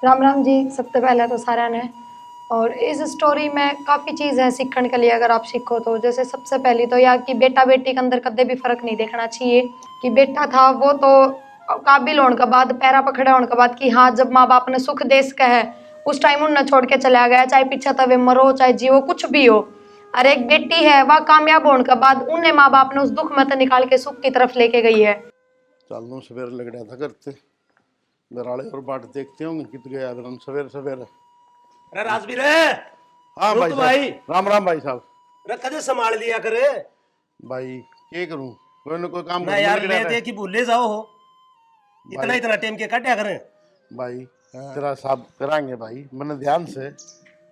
राम राम जी। सबसे पहले तो सारा ने और इस स्टोरी में काफ़ी चीज़ है सीखने के लिए, अगर आप सीखो तो। जैसे सबसे पहली तो यह कि बेटा बेटी के अंदर कदे भी फर्क नहीं देखना चाहिए। कि बेटा था वो तो काबिल होने के बाद, पैरा पकड़े होने के बाद कि हाँ, जब माँ बाप ने सुख देश का है उस टाइम उन्हें छोड़ के चला गया, चाहे पीछे तवे मरो चाहे जियो कुछ भी हो। और एक बेटी है वह कामयाब होने के बाद उन्हें माँ बाप ने उस दुख में से निकाल के सुख की तरफ लेके गई है। चल सवेरे लग रहा था करते घराले और बाट देखते होंगे कित गया सवेरे सवेरे। अरे राजवीर हाँ रुक भाई साहब। भाई। राम राम भाई साहब। अरे कदे संभाल लिया करे भाई क्या करूं, कोई ना कोई काम ना करने यार, लग ले रहा दे था। कि भूले जाओ हो। इतना इतना टाइम के काटा करें भाई तेरा साहब कराएंगे भाई, मैंने ध्यान से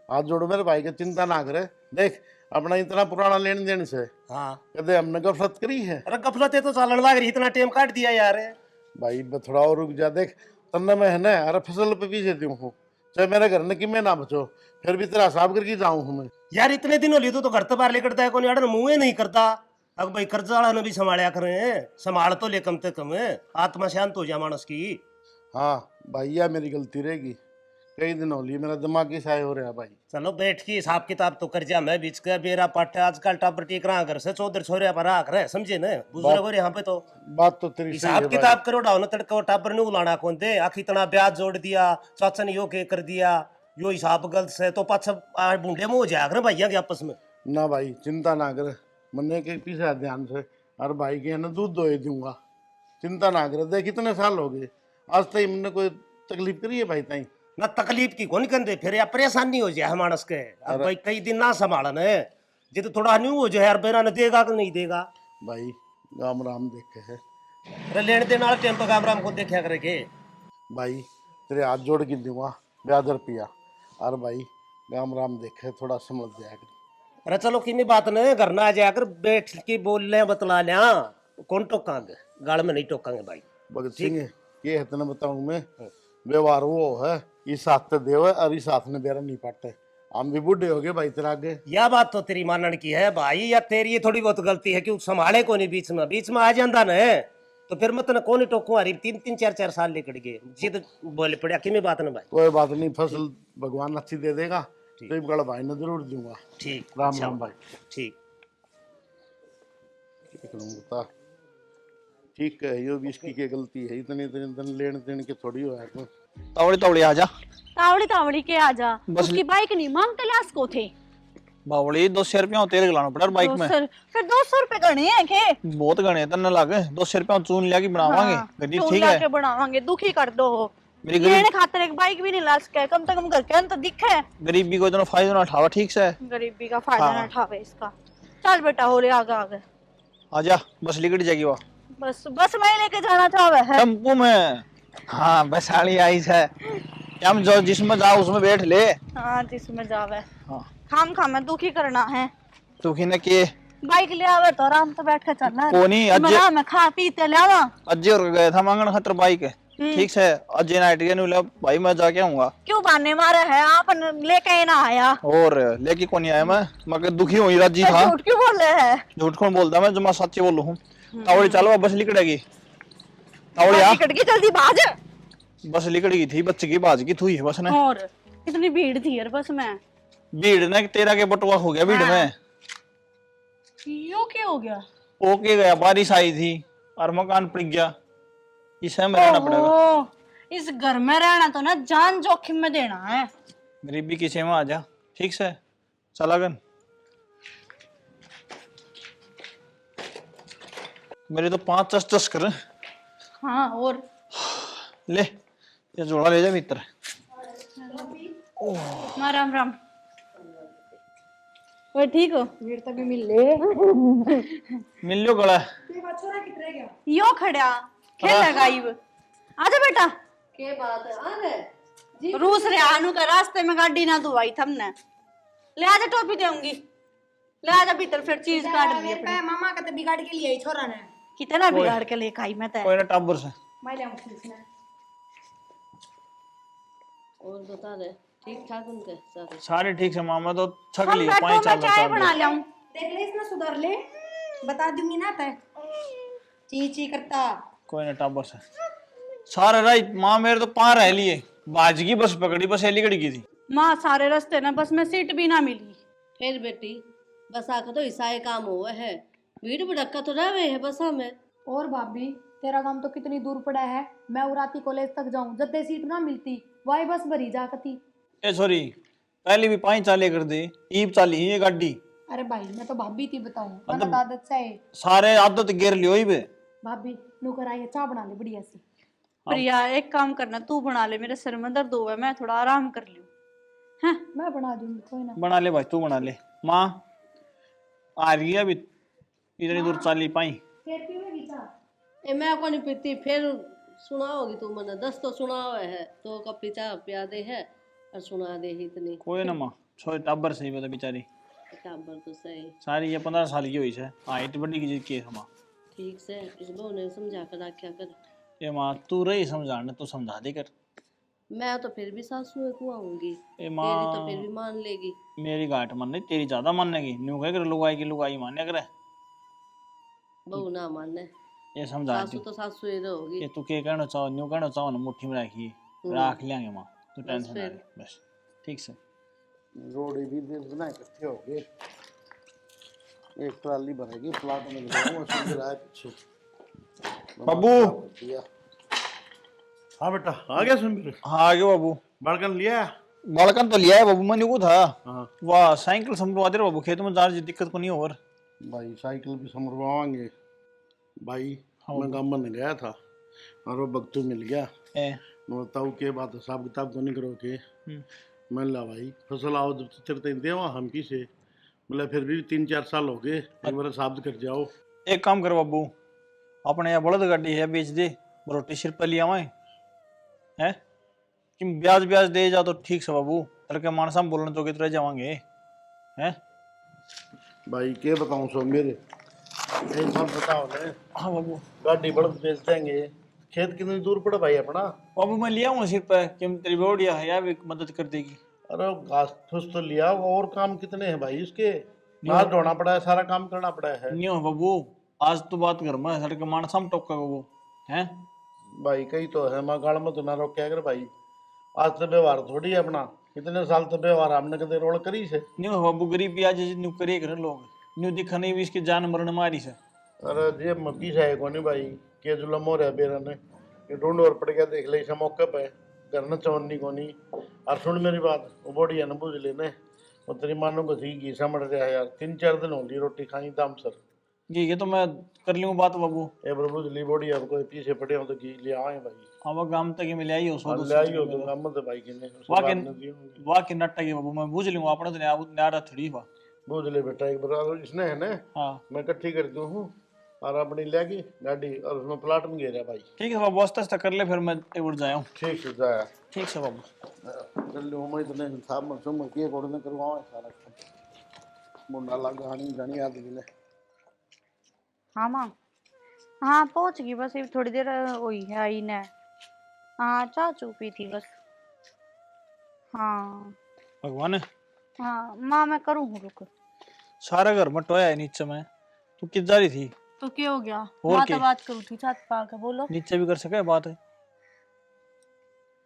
हाथ जोड़ो मेरे भाई की चिंता ना करे। देख अपना इतना पुराना लेन देन से हाँ। कदे हमने गफलत करी है? अरे गफलत है तो चालन लाग रही, इतना टाइम काट दिया यार। भाई थोड़ा और रुक जा। देख तन्ने में है ना, अरे फसल पे पीछे दूं हूँ, चाहे मेरे घर ने कि मैं ना बचो फिर भी तेरा साहब करके जाऊं हूँ मैं। यार इतने दिन हो लिए तो घर तो बाहर लेकर है, कौन यार मुंह नहीं करता। अब भाई कर्जा वाला ने भी संभालिया करें, संभाल तो ले कम से कम, आत्मा शांत हो जाए मानस की। हाँ भाई यह मेरी गलती रहेगी, कई दिन हो लिए मेरा दिमाग ही साय हो रहा है भाई। चलो बैठ के हिसाब किताब तो कर जा, मैं बीच का बेरा पाटा आजकल टापर टेक रहा घर से चौधर छोरे पर आख रहे, समझे ना बुजुर्ग हो यहाँ पे तो बात तो तेरी सही है हिसाब भाई। किताब करो डाउन तड़का टापर नहीं उलाना कौन दे, आखिर इतना ब्याज जोड़ दिया चाचा ने यो के कर दिया, यो हिसाब गलत से तो पाछा बूढ़े में हो जाएगा भैया के आपस में। ना भाई चिंता ना कर, मन्ने के पीछे ध्यान से और भाई के है ना दूध दोए दूंगा, चिंता ना कर। देख कितने साल हो गए आज तक हमने कोई तकलीफ करी है भाई ताई? ना तकलीफ की कौन कर दे फिर या परेशानी हो जाए मानस के। अब भाई कई दिन ना संभालन है जी, तो थोड़ा न्यू हो जाए यार, बेरा ने देगा कि नहीं देगा। भाई राम राम देखे है अरे लेने देने वाले टेम्पो काम राम को देखा करेंगे भाई, तेरे हाथ जोड़ के दूंगा ब्याज रुपया, और भाई राम राम देखे थोड़ा समझ जाया कर। अरे चलो किन्नी बात न घर ना आ जाकर बैठ के बोल ले बतला लिया, कौन टोकांगे गाल में नहीं टोकांगे भाई। भगत सिंह ये है तेने बताऊं मैं, व्यवहार वो है इस हाथ ते देवे और इस हाथ ने बेरा नहीं पाटे। हम भी बूढ़े हो गए भाई तेरा आगे। यह बात तो तेरी मानन की है भाई, या तेरी ये थोड़ी बहुत गलती है कि संभाले को नहीं, बीच में आ जाता न तो फिर मत न कौन टोकू हरी 3-3 4-4 साल लेकर गए जिद बोले पड़ा कि बात न भाई। कोई बात नहीं, फसल भगवान अच्छी दे देगा तो बड़ा भाई ने जरूर दूंगा। ठीक राम राम भाई। ठीक बता ठीक है, यो भी इसकी क्या गलती है, इतने इतने लेन देन के थोड़ी हो है। तावड़ी तावड़ी आजा। तावड़ी तावड़ी के आजा, बस उसकी बाइक नहीं मांगते लाश को थे। बावड़ी 200 रुपया तेल गलाना पड़ा बाइक में। फिर 200 रुपए गणे हैं के? बहुत गणे तन्ने लागे 200 रुपया चून लिया की बनावांगे गड्डी ठीक है। के बनावांगे, दुखी कर दो हो मेरी लेने खातिर एक बाइक भी नहीं ला सके, कम से कम घर के अंदर दिखे। गरीबी को इतना फायदा ना उठावा ठीक से। गरीबी का फायदा ना उठावे इसका। चल बेटा हो रे आगे आगे आजा, बस लिकट जाएगी वो। बस मैं लेके जाना चाहवे है टेम्पो में। हाँ बस आली आई है, हम जो जिसमें जाओ उसमें बैठ ले। हाँ जिसमें जावे। हाँ खाम खाम में दुखी करना है। तू खिने के बाइक ले आवे तो आराम से बैठ के चलना है। कोनी अज्जे मैं खा पीते ले आवा। अज्जे और गए था मांगन खतर बाइक ठीक से। अज्जे नाइट के नु भाई मैं जाके आऊंगा। क्यों बहाने मारे है आप, लेके ना आया और लेके कौन आया मैं, मगर दुखी हुई राजी था। झूठ क्यों बोल रहे हैं? झूठ कौन बोलता, मैं जो मैं सच्ची बोलू हूँ। तावड़ी चलो बस लिकड़ेगी। तावड़ी आ निकट गई जल्दी भाज। बस लिकड़ गई थी, बच्चे की बाज की थी है बस ने। और इतनी भीड़ थी यार बस में। भीड़ ने तेरा के बटुआ हो गया भीड़ में। यो क्या हो गया? ओके गया, बारिश आई थी और मकान पड़ गया, इसे में रहना पड़ेगा। ओहो, इस घर में रहना तो ना जान जोखिम में देना है। गरीबी किसे में आ जा ठीक से चला गन। मेरे तो 5 चस कर। हाँ और ले ये जोड़ा ले जा भीतर। मां राम राम। वो ठीक हो? भीड़ तक भी मिल ले। मिल लो गला यो खड़ा खेल गाइब। आजा बेटा। के बात है रूस रे आनू का रास्ते में गाड़ी ना दुआई थमने। ले आजा टोपी देऊंगी, ले आजा भीतर फिर चीज काट दी अपनी। मामा का तो बिगाड़ के लिए छोरा ने कितना बिगाड़ के लेके आई मैं तो। कोई ना टाबर से मैं ले आऊं इसने। और बता दे ठीक ठाक उनके सारे? सारे ठीक से मामा तो थक हम लिए बैठो, पानी मैं चाल चाय बना लाऊं। देख ले इसने सुधर ले, बता दूंगी ना तय ची ची करता। कोई ना टाबर से सारे रात माँ मेरे तो 5 रह लिए बाज की बस पकड़ी, बस हेली गड़ी की थी। माँ सारे रास्ते ना बस में सीट भी ना मिली। फिर बेटी बस आकर तो ईसाई काम हुआ है, भीड़ भड़क्का तो रहे है बसा में। और भाभी तेरा काम तो कितनी दूर पड़ा है, मैं उराती कॉलेज तक जाऊं जब सीट ना मिलती वाई बस भरी जाती। ए सॉरी, पहले भी 5 चाले कर दे, ईब चाली ही ये गाड़ी। अरे भाई मैं तो भाभी थी बताऊं, मैं मतलब तो आदत से है। सारे आदत गिर लियो ही बे। भाभी नुकर आई है, चाय बना ले बढ़िया सी। प्रिया एक काम करना, तू बना ले, मेरे सिर में दर्द हुआ है, मैं थोड़ा आराम कर लूं। हाँ मैं बना दूंगी कोई ना। बना ले भाई, तू बना ले। माँ आ रही है अभी, इतनी दूर चाली पाई। फिर पीवेगी चाय? ए मैं को नहीं पीती, फिर सुनाओगी तू मने, 10 तो सुनाओ है तो कप चाह पिया दे है और सुना दे ही इतनी। कोई ना माँ, छोटे टाबर सही बता बेचारी, टाबर तो सही सारी ये 15 साल की हुई है। हाँ इतनी बड़ी की चीज है माँ। ठीक से इस बहू ने समझा कर रखा कर। ये माँ तू रही समझाने, तू समझा दे कर। मैं तो फिर भी सासू को आऊंगी, ए तेरी माँ तो फिर भी मान लेगी। मेरी घाट मान नहीं, तेरी ज्यादा मानेगी। न्यू कह कर लुगाई की लुगाई मान्या करे, बहू ना माने, ये समझा सासू दू। तो सासू ही रहोगी। ये तू के कहना चाहो, न्यू कहना चाहो ना, मुट्ठी में रखी राख लेंगे माँ, तू टेंशन ना फिर। ले बस। ठीक से रोड़ी भी दे बना इकट्ठे हो गए, एक ट्राली भरेगी प्लाट में लगाऊंगा, समझ रहा है पीछे बाबू। दिया। हाँ बेटा आ गया सुन। हाँ आ गया बाबू। बड़कन लिया? बालकन तो लिया है बाबू, मैंने को था। हाँ वाह साइकिल समझवा दे रहे बाबू, खेत में जा रही दिक्कत को नहीं और। भाई साइकिल भी समरवाएंगे भाई। हाँ मैं गाँव में गया था और वो बख्तू मिल गया। ए मैं बताऊँ के बात हिसाब किताब तो नहीं करो के। मैं ला भाई फसल आओ चिरते देवा हम की से, मतलब फिर भी 3-4 साल हो गए, एक बार साबित कर जाओ। एक काम कर बाबू, अपने यहाँ बड़द गाड़ी है, बेच दे, रोटी सिर पर लिया हुआ है कि ब्याज ब्याज दे जा तो ठीक से बाबू, तड़के मानसा में बोलने तो कितने जावांगे हैं। भाई के बताऊँ सो मेरे, एक बार बताओ ने हाँ बाबू। गाड़ी बड़द बेच देंगे, खेत कितनी दूर पड़ा भाई अपना? बाबू मैं लिया हूँ सिर पर कि तेरी बोड़िया है यार, भी मदद कर देगी। अरे घास फूस तो लिया, और काम कितने हैं भाई इसके, हाथ धोना पड़ा है, सारा काम करना पड़ा है। नहीं हो बाबू, आज तो बात कर, मैं सड़के मानसा में टोका वो है। भाई कही तो है, माँ गाड़ में तो ना रोक कर भाई, आज तो व्यवहार थोड़ी है अपना, इतने साल तो व्यवहार हमने कदे रोल करी से। नहीं हो बाबू, गरीबी आज न्यू करे कर लोग, न्यू दिखा नहीं भी इसकी जान मरण मारी से। अरे जेब में पीसा है कोनी भाई, के जुलम हो रहा बेरा ने, ये ढूंढ और पड़ गया देख ले इसे मौके पे, घर न चौनी कोनी। और सुन मेरी बात, वो बोड़ी है न बुझ लेने, वो तेरी मानो को थी घी समझ रहा है यार, 3-4 दिन होगी रोटी खाई दाम सर। ये तो मैं कर लूँ बात बाबू। ए प्रभु ली बोड़ी अब कोई पीछे पड़े हो तो घी ले आए भाई। हाँ वो गांव तक मिले आई हो, 100 ले आई हो तो काम तो भाई किने वाह की नट्टा की बाबू, मैं बूझ लूंगा अपने तो न्यारा थोड़ी हुआ। बुझ ले बेटा एक बार, इसने है ना हाँ मैं इकट्ठी कर दूँ हूँ और अपनी लेगी गाड़ी और उसमें प्लाट में गिरा भाई। ठीक है बाबू, आस्ता आस्ता कर ले, फिर मैं उड़ जाया हूँ। ठीक है जाया ठीक है बाबू। चल लो मैं इतने साहब में सुन के कोड़ने करवाओ सारा काम, मुंडा लगा नहीं जानी आदमी ने। हाँ माँ, हाँ पहुंच गई बस, ये थोड़ी देर हुई है आई ने। हाँ चाय चू पी थी बस। हाँ भगवान है। हाँ माँ मैं करूँ हूँ, रुक। सारा घर में टोया है नीचे में, तू किस जा रही थी? तो क्या हो गया, और माँ क्या? तो बात करूँ थी छत पा के, बोलो। नीचे भी कर सके बात है?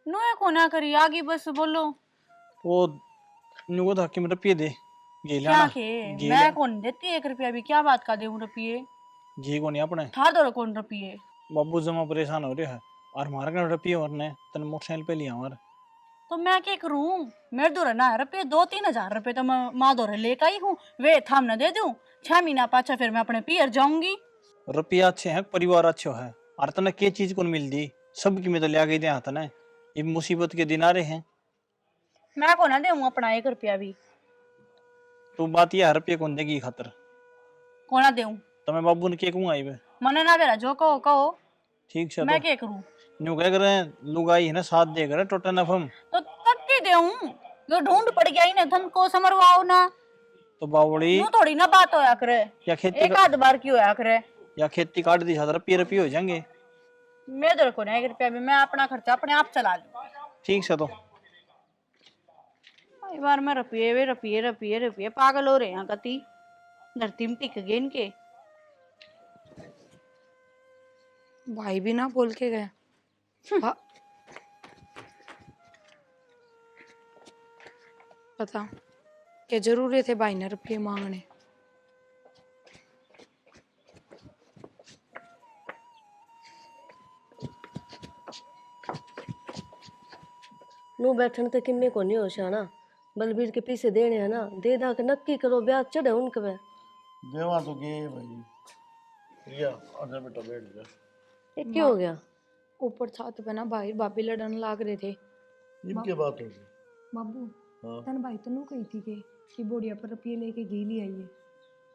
नो को ना करी आगे बस बोलो। वो नुको था कि मेरा पिए दे घी क्या लाना। के घी मैं कौन देती 1 रुपया भी, क्या बात का दे रुपये, घी को नहीं अपने था दो कौन रुपये। बाबू जमा परेशान हो रहे है, और हमारा क्या रुपये और ने तन मोटरसाइकिल पे लिया हमारा। तो मैं क्या करूँ, मेरे दो ना रुपये 2-3 हजार रुपये तो मैं माँ दो लेकर आई हूँ, वे थाम न दे दूँ 6 महीना पाछा फिर मैं अपने पियर जाऊंगी। रुपया अच्छे हैं, परिवार अच्छे है, और तने के चीज को मिलती सबकी में तो लिया गई दे हाथ ने, ये मुसीबत के दिन आ रहे हैं। मैं को ना दूँ अपना 1 रुपया भी। तो बात यह रुपये कौन देगी खातर, को ना दूँ तो मैं बाबू ने के कहूँगा आई मने ना बेरा जो कहो ठीक से। मैं तो क्या करूँ, न्यू कह कर लुगाई है ना, साथ दे कर टोटा नफम तो कत्ती दूँ, जो ढूंढ पड़ गया ही ना धन को समरवाओ ना, तो बावड़ी यूं थोड़ी ना बात होया करे, या खेती एक आध बार की होया करे। या खेती काट दी साथ रुपये हो जाएंगे। मैं दो को ना 1 रुपया भी, मैं अपना खर्चा अपने आप चला लूँ। ठीक से। तो कई बार मैं रुपये पागल हो रहे हैं कति, धरती में टिक गए इनके। भाई भी ना बोल के गए। भा- पता कि जरूरी थे भाई ने रुपये मांगने। नू बैठन तो किन्ने को नहीं होश आना, बलबीर के पैसे देने हैं ना, दे दा के नक्की करो, ब्याज चढ़े उनके पे। देवा तो गए भाई। प्रिया आजा बेटा बैठ जा। ये क्या हो गया? ऊपर छत पे ना भाई भाभी लड़न लाग रहे थे। इनके बात होगी। बाबू हाँ तन भाई तनु कही थी कि बोड़िया पर रुपये लेके घी ले आइए।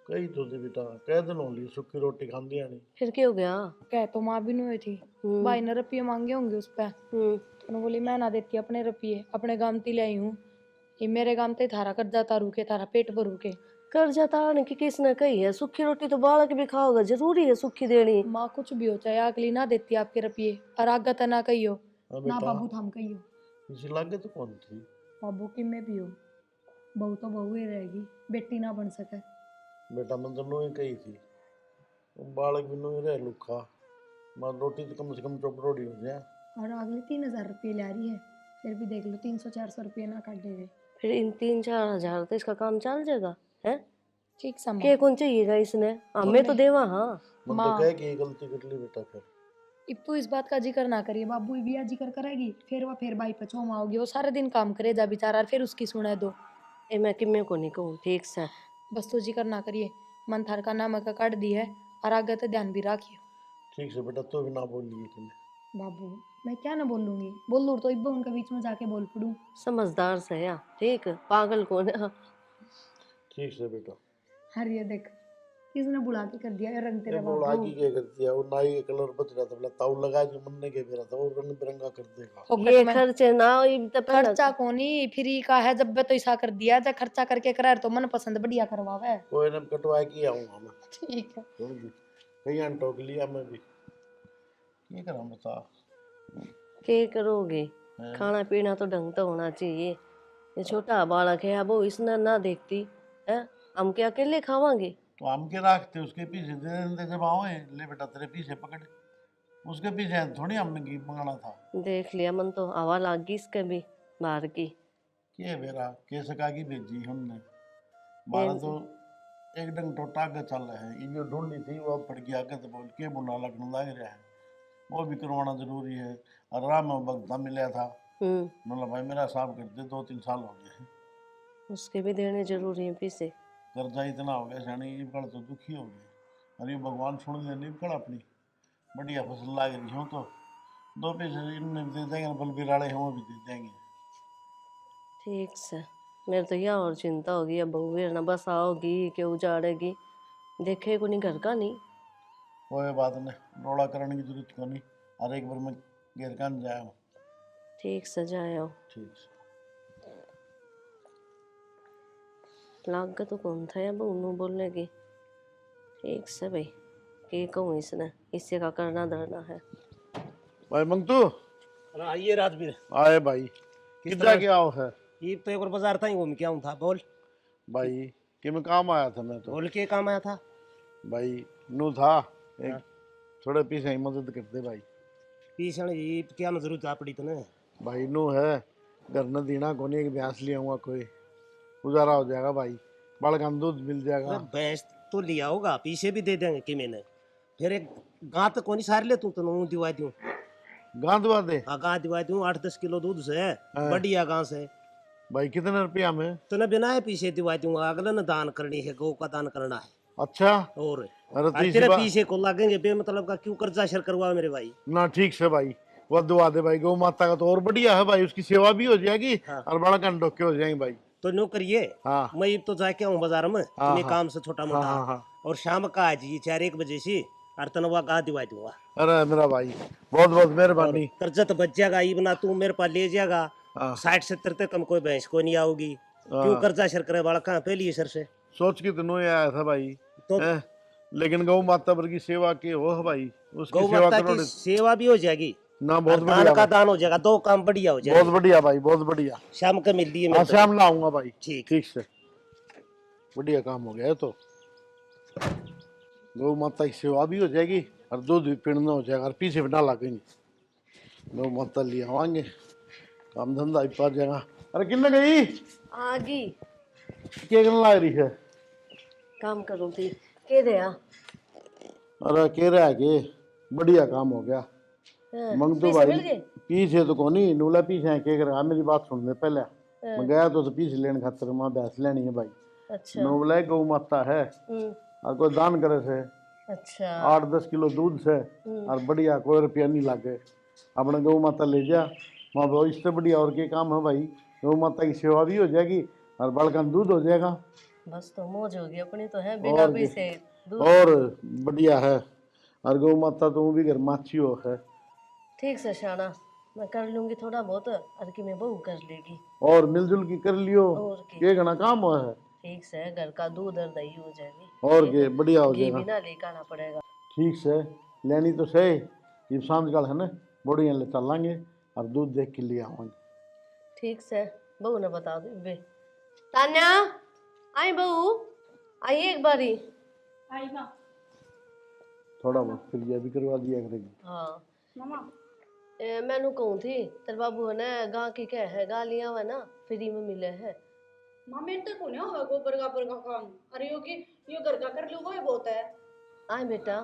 कही तो थी बेटा, कह दिन होली सुखी रोटी खांदी आनी। फिर क्या हो गया? कह तो माँ भी नहीं हुई थी, भाई ने रुपये मांगे होंगे उस पर। तो बोली मैं ना देती अपने रुपये, अपने गामती ले आई हूँ, ये मेरे गामते थारा कर्जा तारू के, तारा पेट भरू के। कर्जा तारने की किसने कही है? सूखी रोटी तो बालक भी खाओगा, जरूरी है सूखी देनी। माँ कुछ भी हो चाहे अगली ना देती आपके रुपये, और आगे तो ना कहियो हाँ ना बेटा, बाबू थाम कहियो। इसी लागे तो कौन थी? बाबू कि में भी हो, बहू तो बहू ही रहेगी, बेटी ना बन सके। बेटा मैं तो नोई कही थी, बालक भी नोई रह लुखा, मां रोटी तो कम से कम चौपड़ोड़ी हो जाए। और अगली 3,000 रुपये ला रही है, फिर भी देख लो 300-400 रुपये ना काटे गए। फिर इन 3-4 हजार तो इसका काम चल जाएगा है? ठीक समय के कौन चाहिएगा इसने? हमें तो देवा। हाँ मन तो कह के गलती कर ली बेटा। फिर इप्पू इस बात का जिक्र ना करिए, बाबू भी जिक्र करेगी, फिर भाई पे छोमा होगी, वो सारे दिन काम करे जा बेचारा, फिर उसकी सुने दो। ए मैं किम्मे को नहीं कहूँ, ठीक से बस तो जिक्र ना करिए, मन थार का नमक काट दी है, और आगे तो ध्यान भी रखियो। ठीक से बेटा, तो भी ना बोलिए तुम्हें। बाबू मैं क्या ना बोलूंगी, बोल दूँ तो इब्बा उनके बीच में जाके बोल पड़ूं। समझदार से या ठीक, पागल कौन है? ठीक से बेटा। हर ये देख किसने बुला के कर दिया ये रंग तेरे वो बाबू। आगे क्या कर दिया, वो नाई का कलर बच रहा था, बोला ताऊ लगा जो मन ने के मेरा था, वो रंग बिरंगा कर देगा। ये में खर्चे ना हो, ये तो पहले खर्चा कोनी फ्री का है, जब तो ऐसा कर दिया जब खर्चा करके करार तो मन पसंद बढ़िया करवावे। कोई ने कटवा के आऊंगा मैं। ठीक है समझी? कहीं अन टोक लिया मैं भी, क्या करा बता। के करोगे? हैं? खाना पीना तो ढंग तो होना चाहिए। ये छोटा बालक है, अब वो इसने ना देखती है, हम क्या अकेले खावांगे? तो हम के रखते उसके पीछे दे देते जब आओ, ले बेटा तेरे पीछे पकड़, उसके पीछे थोड़ी हमने घी मंगाना था। देख लिया, मन तो हवा लाग गई इसके भी बाहर की। के बेरा कैसे कागी भेजी हमने, बारह तो एक डंग टोटा आगे चल रहा है, ये जो ढूंढनी थी वो अब पड़ गया आगे, तो बोल के बुला लगने लग रहा है, वो भी करवाना जरूरी है। और राम में भगता मिला था, मतलब भाई मेरा साहब कर दे, 2-3 साल हो गए हैं, उसके भी देने जरूरी है पैसे। कर्जा इतना हो गया शानी, इबकड़ तो दुखी हो गए। अरे भगवान छोड़ दे, इबकड़ अपनी बढ़िया फसल लाग रही हो तो 2 पैसे इनने भी दे देंगे, बलबीर वाले हैं वो भी दे देंगे। ठीक से, मेरे तो यह और चिंता होगी, अब बहू फिर ना बस आओगी कि उजाड़ेगी, देखे को नहीं घर का नहीं। कोई बात नहीं, रोड़ा करने की जरूरत को नहीं, और एक बार मैं घेर कान जाया। ठीक से जाए ठीक से। लाग तो कौन था या बहू बोलने की। ठीक से भाई, के कहूँ इसने, इससे का करना धरना है। भाई मंगतू आइए राजवीर। आए भाई, कितना क्या हो है ये तो एक बार बाजार था ही घूम के आऊँ था। बोल भाई, कि मैं काम आया था मैं तो। बोल के काम आया था भाई नू था एक, थोड़े पीछे ही मदद कर दे भाई। पीछे ये क्या में जरूरत आ पड़ी तने? भाई नू है घर न दीना कोनी, एक भैंस ले आऊंगा, कोई गुजारा हो जाएगा भाई, बड़का दूध मिल जाएगा। भैंस तो लिया होगा, पीछे भी दे देंगे कि मैंने, फिर एक गां तो कोनी सार ले तू तो दिवा दूं। गां दुआ दे? हाँ गां दिवा दूं, 8-10 किलो दूध से, बढ़िया गां से। भाई कितने रुपया में? तूने बिना है पीछे दिवा दूंगा, अगले ने दान करनी है, गौ का दान करना है। अच्छा, और अरे तो तेरे पीछे को लगेंगे बेमतलब का, क्यों कर्जा शर करवा मेरे भाई। ना ठीक से भाई, वो दुआ दे भाई, गौ माता का तो और बढ़िया है भाई, उसकी सेवा भी हो जाएगी। हाँ। और बड़ा कंडोके हो जाएंगे भाई। तो नो करिए। हाँ मैं तो जाके आऊँ बाजार में, हाँ, तुम्हें हाँ। काम से छोटा मोटा। हाँ, हाँ। और शाम का आज ये 4-1 बजे से और तनवा का दिवा दूंगा। अरे मेरा भाई बहुत बहुत मेहरबानी। कर्जा तो बच जाएगा, ये बना तू मेरे पास ले जाएगा। हाँ। 60-70 तक कम कोई भैंस को नहीं आओगी। क्यों कर्जा शर करे वाला, कहाँ पहली सर से सोच के तो आया था भाई तो लेकिन गौ माता पर की सेवा के हो भाई, उसकी गौ सेवा माता करो की सेवा भी हो जाएगी ना। बहुत और दान बढ़िया का भाई, दान हो जाएगा, 2 काम बढ़िया हो जाएगा। बहुत बढ़िया भाई, बहुत बढ़िया। शाम का मिल दी हाँ शाम ना आऊंगा भाई। ठीक। ठीक से, बढ़िया काम हो गया है। तो गौ माता की सेवा भी हो जाएगी और दूध भी पीना हो जाएगा, और पीछे भी ना लगेंगे। गौ माता लिए आवाएंगे, काम धंधा भी पड़ जाएगा। अरे किन्ने गई आगी क्या करने लग रही है? काम करूँ थी के दे अरे कह रहा है कि बढ़िया काम हो गया। मंग तो पैसे भाई मिल गए? पीछे तो कोनी नूला पीछे है क्या करेगा मेरी बात सुन ले पहले। हाँ। मैं गया तो पीछे लेने खातर मां भैंस लेनी है भाई। अच्छा नूला गौ माता है और कोई दान करे से अच्छा 8-10 किलो दूध से और बढ़िया कोई रुपया नहीं लागे अपने गौ माता ले जा। माँ भाई इससे बढ़िया और क्या काम है भाई। गौ माता की सेवा भी हो जाएगी और बालका दूध हो जाएगा बस तो मौज होगी अपनी तो है बिना और पैसे दूध। और बढ़िया है। और गौ माता तो भी घर माछी हो है। ठीक से शाना मैं कर लूंगी थोड़ा बहुत और कि मैं बहू कर लेगी और मिलजुल की कर लियो और की ये घना काम हुआ है। ठीक से घर का दूध और दही हो जाएगी और के बढ़िया हो घी जाएगा। भी ना लेकर आना पड़ेगा। ठीक से लेनी तो सही ये सांझ काल है ना बढ़िया ले चलेंगे और दूध देख के लिए आवांगे। ठीक से बहू ने बता दो बे तान्या आई बहू आई एक बारी आई माँ थोड़ा बहुत फिर ये भी करवा दिया करेगी। हाँ मामा मैनू कहूँ थी तेरे बाबू ने गाँ की कह है गालियाँ हुआ ना फ्री में मिले है। माँ मेरे तक हो ना होगा गोबर गाबर का काम। अरे यो घर का कर लो वो बहुत है। आए बेटा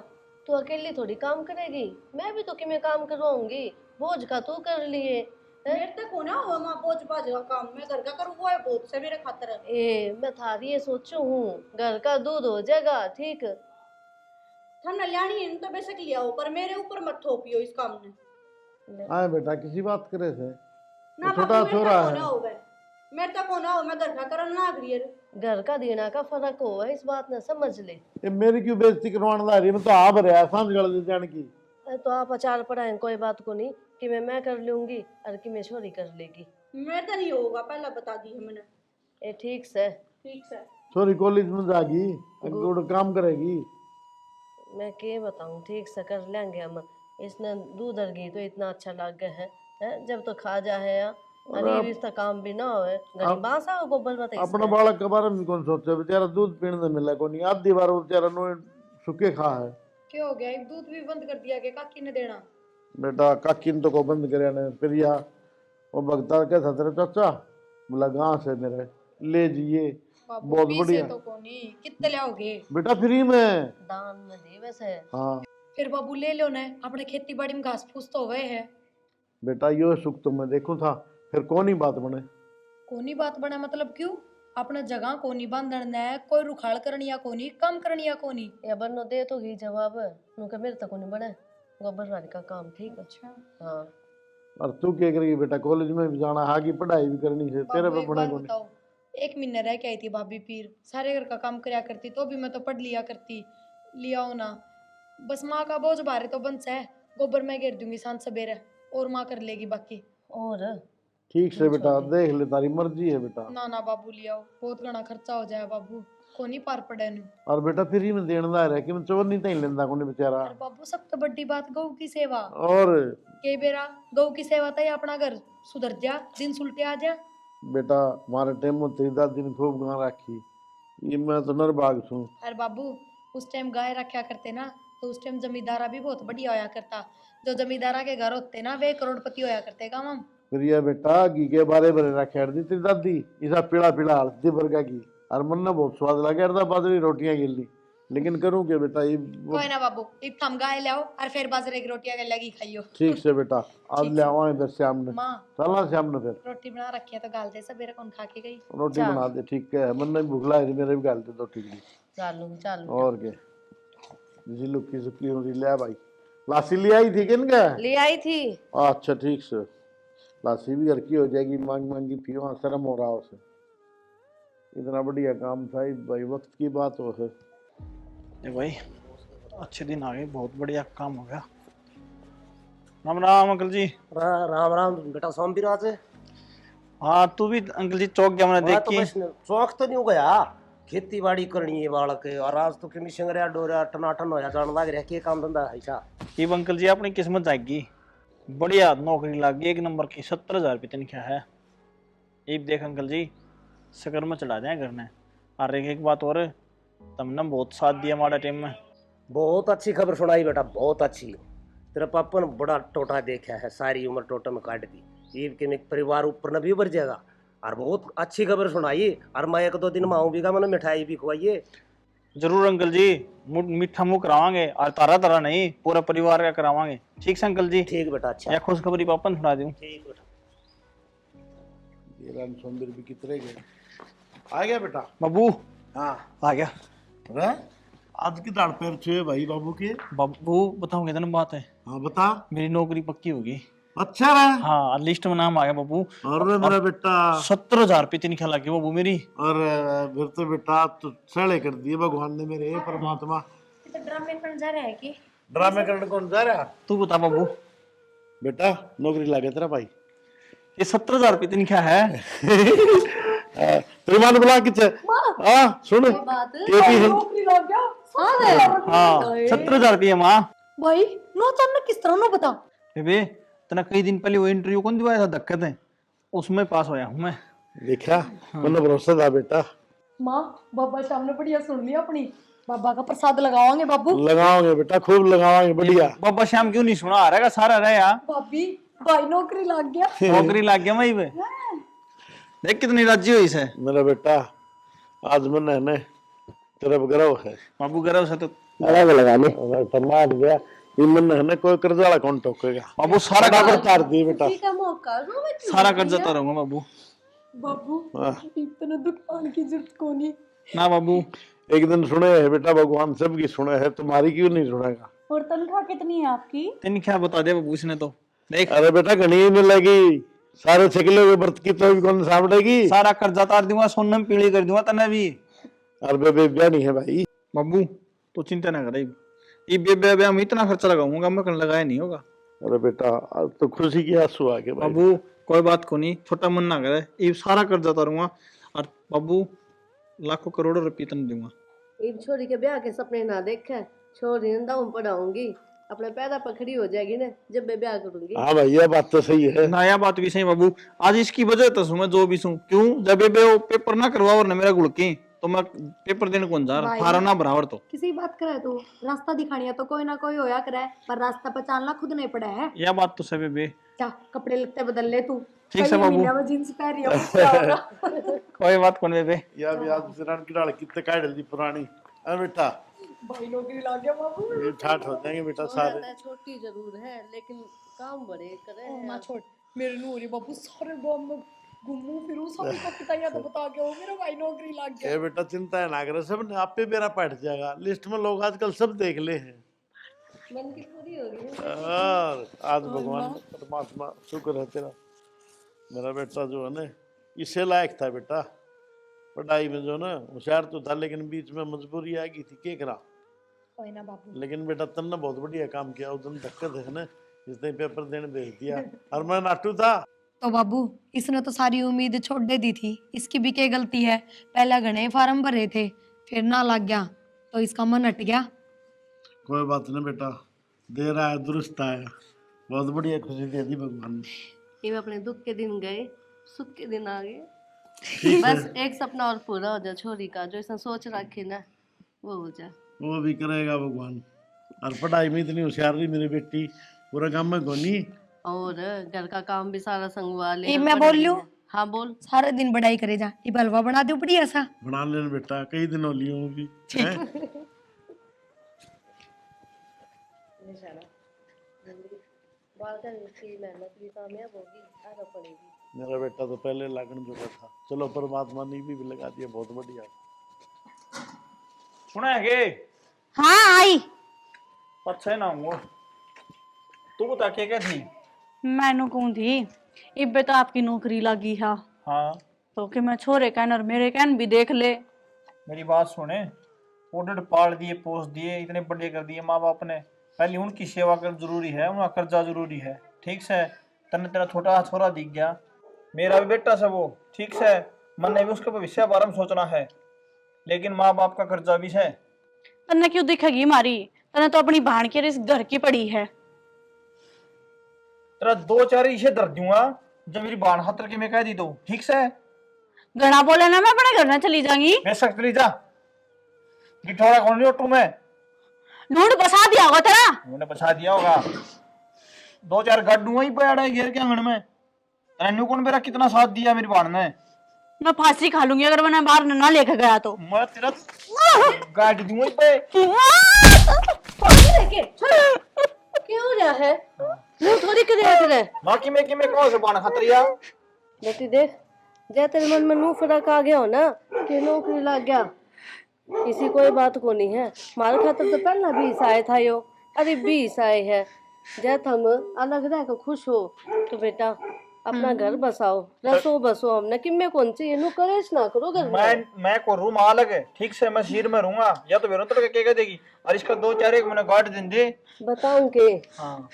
तू अकेली थोड़ी काम करेगी मैं भी तो कि मैं काम करवाऊंगी बोझ का तू कर लिए मेरे तक हो ना होगा माँ बोझ बाज का काम मैं घर का करूँ वो है बहुत से मेरे खातर। ए मैं थारी ये सोचू हूँ घर का दूध हो जाएगा ठीक। हम नल्याणी इन तो बेशक लिया हो पर मेरे ऊपर मत थोपियो इस काम ने। आए बेटा किसी बात करे से ना छोटा बाबू, मेरे छोरा तक है। होना होगा मेरे तक होना हो मैं घर का करन ना अग्री घर का देना का फर्क हो इस बात ने समझ ले। ये मेरी क्यों बेइज्जती करवाने ला रही है। मैं तो आ भरया सांझ काल दे जाने की। तो आप अचार पढ़ाए कोई बात को नहीं कि मैं कर लूंगी और कि मैं छोरी कर लेगी। मेरे तो नहीं होगा पहला बता दी है मैंने। ए ठीक से ठीक है छोरी कॉलेज में जागी अगोड़ काम करेगी। मैं के बताऊं ठीक से कर लेंगे हम। इसने दूध और घी तो इतना अच्छा लग गया है जब तो खा जा है और ये भी इसका काम भी ना होए गरीबा सा हो गोबर बताइए। अपना बालक के बारे में कौन सोचे बेचारा दूध पीने ने मिला को नहीं आधी बार वो बेचारा नो सुखे खा है। क्या हो गया एक दूध भी बंद कर दिया कि काकी ने देना। बेटा काकिन तो को बंद करे ने फिर या वो भगता के था तेरे चाचा बोला गांव से मेरे ले जिए बहुत बढ़िया। तो कोनी कितने लाओगे बेटा फ्री में दान में दे वैसे। हाँ फिर बाबू ले लो ना अपने खेती बाड़ी में घास फूस तो हुए है। बेटा यो सुख तो मैं देखूं था फिर कौन ही बात बने। कोनी बात बना मतलब क्यों अपने जगह कोनी बांधना है कोई रुखाड़ करनी या कोनी काम करनी या कोनी। या बनो दे तो घी जवाब नुका मेरे तक नहीं बने गोबर वाली का काम ठीक है। अच्छा हाँ और तू क्या करेगी बेटा कॉलेज में भी जाना आगे पढ़ाई भी करनी है तेरे पे एक बने बात कौन। बताओ एक महीने रह के आई थी भाभी पीर सारे घर का काम करया करती तो भी मैं तो पढ़ लिया करती लिया हो ना। बस माँ का बोझ भारे तो बंस है गोबर मैं घेर दूंगी सांझ सवेरे और माँ कर लेगी बाकी। और ठीक से बेटा देख ले तारी मर्जी है बेटा। ना ना बाबू लिया बहुत घना खर्चा हो जाए बाबू को नहीं पार पड़े नु। और बेटा फ्री में देने ला रहा है कि मैं चोर नहीं तई लेंदा कोनी बेचारा। और बाबू सब तो बड़ी बात गौ की सेवा और के बेरा गौ की सेवा तय अपना घर सुधर जा दिन सुलटे आ जा। बेटा हमारे टाइम में तेरी दादी ने खूब गां रखी ये मैं तो नरबाग छूं। अरे बाबू उस टाइम गाय रखा करते ना तो उस टाइम जमींदारा भी बहुत बढ़िया होया करता जो जमींदारा के घर होते ना वे करोड़पति होया करते काम हम। फिर ये बेटा घी के बारे भरे रखे दी तेरी दादी इसा पीला पीला हल्दी वर्गा की और मन ने बहुत स्वाद लगा था बाजरी रोटियां गिल्ली लेकिन करूँ क्या बेटा ये कोई ना बाबू एक थम गाय ले आओ और फिर बाजरे की रोटियां के लगी खाइयो। ठीक से बेटा आज ले आवा इधर शाम ने माँ चलना शाम ने फिर रोटी बना रखी है तो गाल दे सवेरे कौन खा के गई। रोटी बना दे ठीक है मन ने भूख लग रही मेरे भी गाल दे दो ठीक चालू और क्या जी लुकी सुकी हो रही ले भाई लासी ले आई थी किन का ले आई थी। अच्छा ठीक से लासी भी घर की हो जाएगी मांग मांगी पियो शर्म हो रहा उसे इतना बढ़िया काम था भाई वक्त की बात हो है। ए भाई अच्छे दिन आ गए बहुत बढ़िया काम हो गया। राम राम अंकल जी। राम राम बेटा सोमवीराज। हाँ तू भी अंकल जी चौक गया मैंने देख के। चौक तो नहीं हो गया खेती बाड़ी करनी है बालक और आज तो किमी संगरिया डोरिया टनाटन होया जान लग रहा के काम धंधा है ऐसा। ये अंकल जी अपनी किस्मत जाएगी बढ़िया नौकरी लग गई 1 नंबर की 70,000 रुपये तनख्वाह है। ये देख अंकल जी शक्कर में चला जाए घर ने। और एक बात और तुमने बहुत साथ दिया हमारे टाइम में। बहुत अच्छी खबर सुनाई बेटा बहुत अच्छी। तेरा पापा ने बड़ा टोटा देखा है सारी उम्र टोटा में काट दी ये कि परिवार ऊपर न भी उभर जाएगा और बहुत अच्छी खबर सुनाई। और मैं 1-2 दिन में आऊँ भी मैंने मिठाई भी खुआइए। जरूर अंकल जी, मीठा मुंह करावांगे और तारा तारा नहीं, पूरा परिवार का करावांगे। ठीक से अंकल जी। ठीक बेटा, अच्छा या खुशखबरी पापा ने सुना दूं। ठीक बेटा। ये राम सुंदर भी कितने गए। आ गया बेटा। बाबू हाँ आ गया। अरे आज की दाढ़ पैर छुए भाई बाबू के। बाबू बताऊं कितनी बात है, हाँ बता। मेरी नौकरी पक्की होगी। अच्छा रहा। हाँ, लिस्ट में नाम आ गया बाबू। और मेरा बेटा 70,000 रुपये तनख्वाह लगी बाबू मेरी। और फिर तो बेटा तो सड़े कर दिए भगवान ने मेरे परमात्मा। ड्रामे करने जा रहा है कि ड्रामे करने कौन जा रहा। तू बता बाबू, बेटा नौकरी लगे तेरा भाई। ये 70,000 रुपये तनख्वाह है। तेरी मां ने बुला किथे। हाँ सुन बात केपी है। हाँ 70,000 रुपये माँ। भाई नो तुमने किस तरह नो बता। बेबे तना कई दिन पहले वो इंटरव्यू कौन दिवाया था दिक्कत है, उसमें पास होया हूँ मैं। देखा मैंने भरोसा था बेटा। माँ बाबा शाम ने बढ़िया सुन लिया अपनी, बाबा का प्रसाद लगाओगे बाबू। लगाओगे बेटा, खूब लगाओगे, बढ़िया। बाबा श्याम क्यों नहीं सुना, आ रहेगा सारा रहे यार। भाभी भाई नौकरी लग गया। नौकरी लग गया वही पे। देख कितनी राजी हुई से मेरा बेटा। आज मैंने है तेरा गर्व है बाबू, गर्व से तो अलग लगाने मान गया। ये मन है ना कोई कर्जा वाला कौन टोकेगा। बाबू सारा कर्जा तार दिए बेटा। किसी का मौका सारा कर्जा तारूंगा बाबू। बाबू हाँ। इतना दुख पाने की जरूरत को नहीं। ना बाबू, एक दिन सुने है बेटा, भगवान सबकी सुने है, तुम्हारी क्यों नहीं सुनेगा। और तनख्वाह कितनी है आपकी? तनख्वाह बता दे बाबू इसने तो। देख अरे बेटा घनी नहीं लगी, सारे छकले हुए व्रत की तो भी कौन सामड़ेगी। सारा कर्जा तार दूंगा, सोने में पीली कर दूंगा तने भी। अरे बेबे ब्याह नहीं है भाई। बाबू तो चिंता ना करे, ये बेबे ब्याह में इतना खर्चा लगाऊंगा मैं कल लगाया नहीं होगा। अरे बेटा आज तो खुशी की आंसू आ गए भाई। बाबू कोई बात को नहीं, छोटा मन ना करे, ये सारा कर्जा तारूंगा। और बाबू लाखों करोड़ों रुपये तन दूंगा। इन छोरी के ब्याह के सपने ना देखे, छोरी ने दाऊं पढ़ाऊंगी, अपने पैदा पर खड़ी हो जाएगी ना जब मैं ब्याह करूंगी। हाँ भाई ये बात तो सही है। नया बात भी सही बाबू, आज इसकी वजह तो मैं जो भी सू क्यों, जब बेबे वो पेपर ना करवा और मेरा गुड़की तो मैं पेपर देने कौन जा रहा, फारा ना बराबर तो किसी बात करे तो रास्ता दिखानी है तो कोई ना कोई होया करे, पर रास्ता पहचानना खुद नहीं पड़ा है। यह बात तो सही बेबे। क्या कपड़े लगते बदल ले तू। ठीक है बाबू। में जींस पहन रही हो क्या होगा? कोई बात कौन बेबे। या भी आज सिरान की डाल कितने काट दी पुरानी। अरे बेटा भाई नौकरी लग गया बाबू। ये ठाठ हो जाएंगे बेटा सारे। मैं छोटी जरूर है लेकिन काम बड़े करे हैं। मां छोड़ मेरे नूरी बाबू, सारे गांव में घूमू फिरू, सभी को पिटाइया तो बता के हो मेरा भाई नौकरी लग गया। ये बेटा चिंता है ना करे, सब ने आप पे मेरा पट जाएगा। लिस्ट में लोग आजकल सब देख ले हैं। मन की पूरी हो गई। और आज भगवान परमात्मा शुक्र है तेरा। मेरा बेटा जो है ना इससे लायक था बेटा, पढ़ाई में जो ना होशियार तो था, लेकिन बीच में मजबूरी आ गई थी क्या करा। कोई ना बाबू। लेकिन बेटा तुमने बहुत बढ़िया काम किया। उस दिन धक्का है ना, इसने पेपर देने भेज दिया और मैं नाटू था। तो बाबू इसने तो सारी उम्मीद छोड़ दे दी थी, इसकी भी क्या गलती है। पहले घने फॉर्म भरे थे, फिर ना लग गया तो इसका मन हट गया। कोई बात नहीं बेटा, दे रहा है दुरुस्त आया। बहुत बढ़िया खुशी दे दी भगवान ने। ये अपने दुख के दिन गए, सुख के दिन आ गए। बस एक सपना और पूरा हो जाए छोरी का, जो इसने सोच रखी ना वो हो जाए। वो भी करेगा भगवान। और पढ़ाई में इतनी होशियार रही मेरी बेटी, पूरा काम में गोनी। और घर का काम भी सारा संगवा ले। ये मैं बोल लूं? हाँ बोल। सारे दिन बढ़ाई करे जा, ये हलवा बना दो बढ़िया सा। बना लेना बेटा, कई दिन हो लिए होगी। मेहनत भी कामयाब होगी, आगे पड़ेगी। मेरा बेटा तो पहले लगन चुका था, चलो परमात्मा ने भी लगा दिया, बहुत बढ़िया। सुना है के हाँ आई। अच्छा ना वो तू बता क्या थी। मैनू कौन थी, इब्बे तो आपकी नौकरी लगी है हाँ तो कि मैं छोरे कहन और मेरे कहन भी देख ले। मेरी बात सुने, ऑर्डर पाल दिए, पोस्ट दिए, इतने बड़े कर दिए माँ बाप ने। पहले उनकी सेवा कर जरूरी है, उनका कर्जा जरूरी है। ठीक से तने तेरा छोटा छोरा दिख गया, मेरा भी बेटा से वो ठीक से, मन ने भी उसके भविष्य बारे में सोचना है, लेकिन माँ बाप का कर्जा भी है। तन्ने क्यों दिखेगी मारी, तने तो अपनी बहन के इस घर की पड़ी है। तेरा 2-4 इसे दर दूंगा जब मेरी बाण हाथ के मैं कह दी तो ठीक से। घना बोले ना, मैं अपने घर में चली जाऊंगी। मैं सकती जा गिठौड़ा कौन नहीं ऑटो में ढूंढ बसा दिया होगा तेरा। उन्होंने बचा दिया होगा। 2-4 गड्ढू ही पड़ा है घेर के आंगन में। तेरा कौन मेरा कितना साथ दिया मेरी बाण ने। मैं फांसी खा लूंगी अगर मैंने बाहर ना लेके गया तो। मैं तेरा गाड़ी दूंगा इस पे। क्यों हो रहा है? मुंह थोड़ी कर रहे। माँ की मैं कौन से बाण खतरिया। बेटी देख, जै तेरे मन में नू फर्क आ गया हो ना कि नौकरी लग गया, किसी कोई बात को नहीं है। हमारे खातर तो पहला 20 आए था यो, अरे 20 आए है। जब हम अलग रह कर खुश हो तो बेटा अपना घर बसाओ, रसो बसो। हमने किम्मे कौन सी इनु करेज ना करो घर में। मैं को रूम अलग है, ठीक से मैं शीर में रहूंगा या तो बेरों तो क्या कह देगी। और इसका 2-4 एक मैंने गाड़ दिन दे। बताऊं के हाँ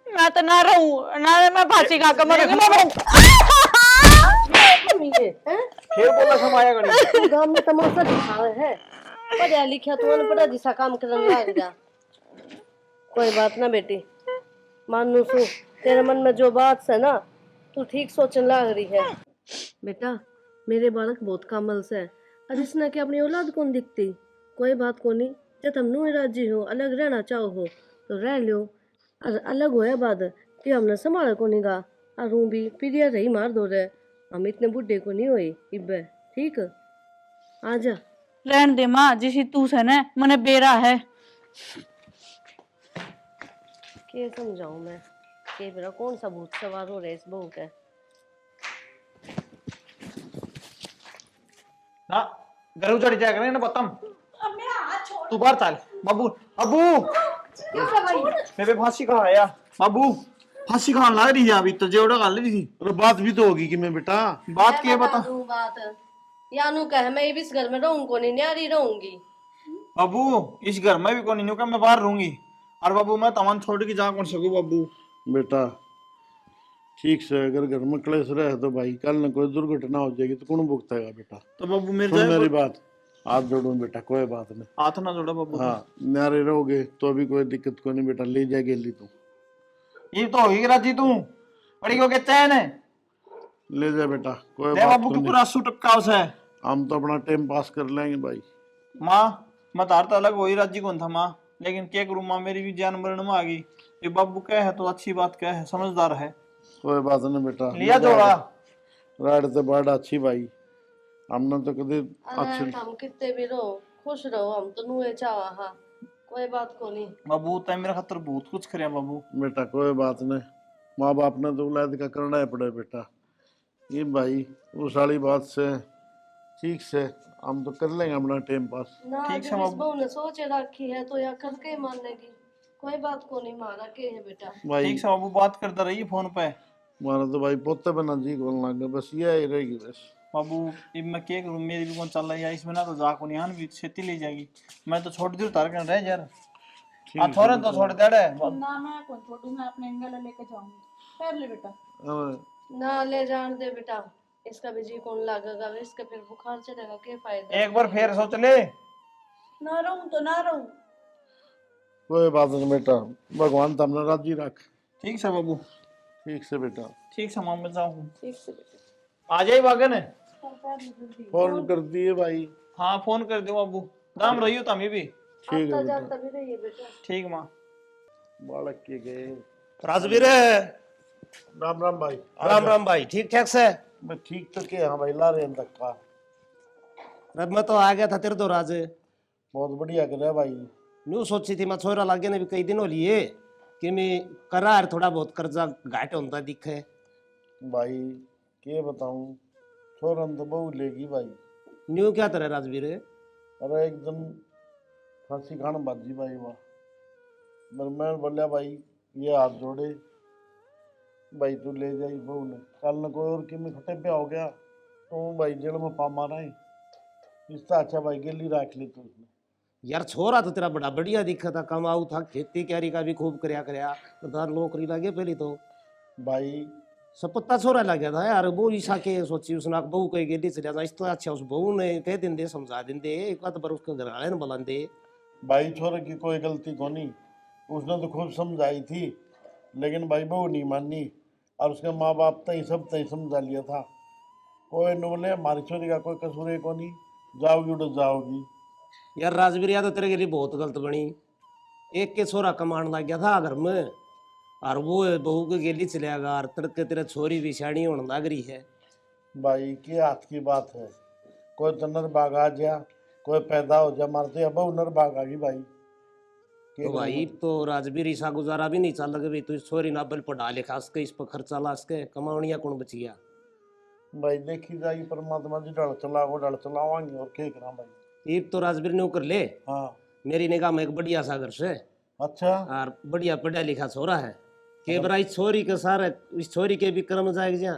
मैं तो ना रहूं ना, मैं फांसी खा कर मरूंगी। हैं? फिर बोला समाया गड़ी। तू गांव में तमाशा दिखा है, पढ़ा लिखा तो अनपढ़ा जिसा काम करने लग जा। कोई बात ना बेटी, मानू सु तेरे मन में जो बात है ना तू ठीक सोचने लग रही है। बेटा मेरे बालक बहुत कामल से है, और इसने के अपनी औलाद कौन दिखती। कोई बात को नहीं, जब तुम नू राजी हो, अलग रहना चाहो हो तो रह लो। और अलग होया बाद कि हमने संभाला को नहीं गा, और रू भी पीरिया रही मार दो रहे। हम इतने बुढ़े को नहीं हुए इब्बे, ठीक आजा। रहन दे माँ, जिसी तू से न मने बेरा है। के समझाऊं मैं के मेरा कौन सा भूत सवार हो रहा है इस बहू के। ना घर उजड़ जाएगा ना बतम। तू बाहर चल बाबू। अबू मैं पे फांसी कहा आया बाबू। फांसी खान लग रही है अभी तो जेवड़ा कर ली थी। अरे बात भी तो होगी कि मैं बेटा। बात की है बता। बात यानू कह मैं इस घर में रहूं को नहीं, न्यारी रहूंगी। बाबू इस घर में भी कौन नहीं का मैं बाहर रहूंगी। और बाबू मैं तमन छोड़ के जा कौन सकूं बाबू। बेटा ठीक से अगर घर में क्लेश रहे तो भाई कल न कोई दुर्घटना हो जाएगी तो कौन भुगतेगा बेटा। तो बाबू मेरे सुन जाए मेरी बात, हाथ जोड़ूं बेटा, कोई बात नहीं। हाथ ना जोड़ा बाबू। हाँ न्यारे रहोगे तो अभी कोई दिक्कत को नहीं बेटा, ले जा गेली तू। ये तो होगी राजी तू बड़ी को के चैन है। ले जा बेटा, कोई दे बात बाबू को की नहीं। पूरा सूट टक्का है। हम तो अपना टाइम पास कर लेंगे भाई। माँ मैं तार तो अलग वही राजी कौन था माँ, लेकिन क्या करूँ माँ मेरी भी जान मरण में आ गई। ये बाबू क्या है तो अच्छी बात क्या है, समझदार है। कोई बात नहीं बेटा, लिया जोड़ा राड से बड़ा अच्छी भाई। हमने तो कभी अरे अच्छे हम कितने भी रहो खुश रहो, हम तो नुए चावा। हाँ कोई बात को नहीं। बाबू तय मेरा खतर बहुत कुछ करे बाबू। बेटा, कोई बात नहीं। माँ बाप ने तो औलाद का करना है पड़े बेटा। ये भाई उस वाली बात से ठीक से हम तो कर लेंगे अपना टाइम पास। ना ठीक जब है इस बाबू। बहू ने सोच रखी है तो या करके मानेगी। कोई बात को नहीं, मारा के है बेटा। भाई ठीक से बाबू बात करता रहिए फोन पे। हमारा तो भाई पोते बना जी बोलना लगे, बस ये ही रहेगी बस। बाबू अब मैं क्या करूँ, मेरी भी कौन चल रही है इसमें ना, तो जाको निहान भी खेती ले जाएगी। मैं तो छोड़ दी तार कर रहे यार। हाँ थोड़ा तो छोड़ दे रहे। ना मैं कौन छोड़ू, मैं अपने एंगल लेके जाऊंगी। पैर ले बेटा। ना ले जान दे बेटा, इसका भी जी कौन लगेगा, इसका फिर बुखार चढ़ेगा, क्या फायदा। एक बार फिर सोच ले। ना रहूं तो ना रहूं। कोई बात नहीं बेटा, भगवान तुमने राजी रख। ठीक से बाबू। ठीक से बेटा। ठीक से माँ मैं जाऊँ। ठीक से बेटा। आ जाए बागन है। फोन कर दिए भाई। हाँ फोन कर दो बाबू, दाम रही हो तमी भी। ठीक है आता बेटा। जाता भी रहिए बेटा। ठीक माँ। बालक के गए। राजवीर राम राम भाई। राम राम भाई, ठीक ठाक से? मैं ठीक तो के हाँ भाई, ला रहे हैं धक्का। अब मैं तो आ गया था तेरे तो राज। बहुत बढ़िया कर रहा भाई। न्यू सोची थी मैं छोरा लागे ने भी कई दिन हो लिए कि मैं करा है थोड़ा बहुत कर्जा घाट होता दिखे। भाई के बताऊं, छोरन तो बहु लेगी भाई। न्यू क्या तरह राजवीर? अरे एकदम फांसी खान बाजी भाई वाह। मैं बोलिया भाई ये हाथ जोड़े भाई, तू ले जाई बहू ने। कल न कोई और कि मैं खटे पे हो गया तो भाई जेल में पा मारा है। इससे अच्छा भाई गेली रख ली तू उसने। यार छोरा तो तेरा बड़ा बढ़िया दिखा था, कमाऊ था, खेती क्यारी का भी खूब करया तो नौकरी लगे पहले तो भाई सपत्ता छोरा लग गया था यार। वो ईसा के सोची उसने बहू कही गेली चलिया था, इस तो अच्छा उस बहू ने कह देंदे समझा देंदे एक बात पर उसके घर वाले ने बुला दे। भाई छोरे की कोई गलती को नहीं, उसने तो खूब समझाई थी लेकिन भाई बहू नहीं मानी। और उसके माँ बाप तई सब तई समझा लिया था। कोई न बोले हमारी छोरी का कोई कसूर है को नहीं, जाओगी तो जाओगी। यार राजवीर या तो तेरे के लिए बहुत गलत बनी। एक के छोरा कमाने लग गया था घर में और वो बहू के गेली चलिया गया और तड़के तेरे छोरी भी शाणी होने लग रही है। भाई के हाथ की बात है, कोई तो नर बाग आ जा, कोई पैदा हो जा, मारते अब नर बाग आ गई भाई। तो भाई तो राजवीर ईसा गुजारा भी नहीं चल लगे भाई, तू छोरी नाबल पढ़ा लिखा सके, इस पर खर्चा ला सके, कमावनिया कौन बचिया। भाई देखी जाएगी परमात्मा जी, डल चलाओ डल चलावांगे और क्या करा भाई। ईब तो राजवीर ने कर ले, हाँ मेरी निगाह में एक बढ़िया सागर से अच्छा। और बढ़िया पढ़ा लिखा छोरा है। के बरा इस छोरी के सारे, इस छोरी के भी कर्म जाग जा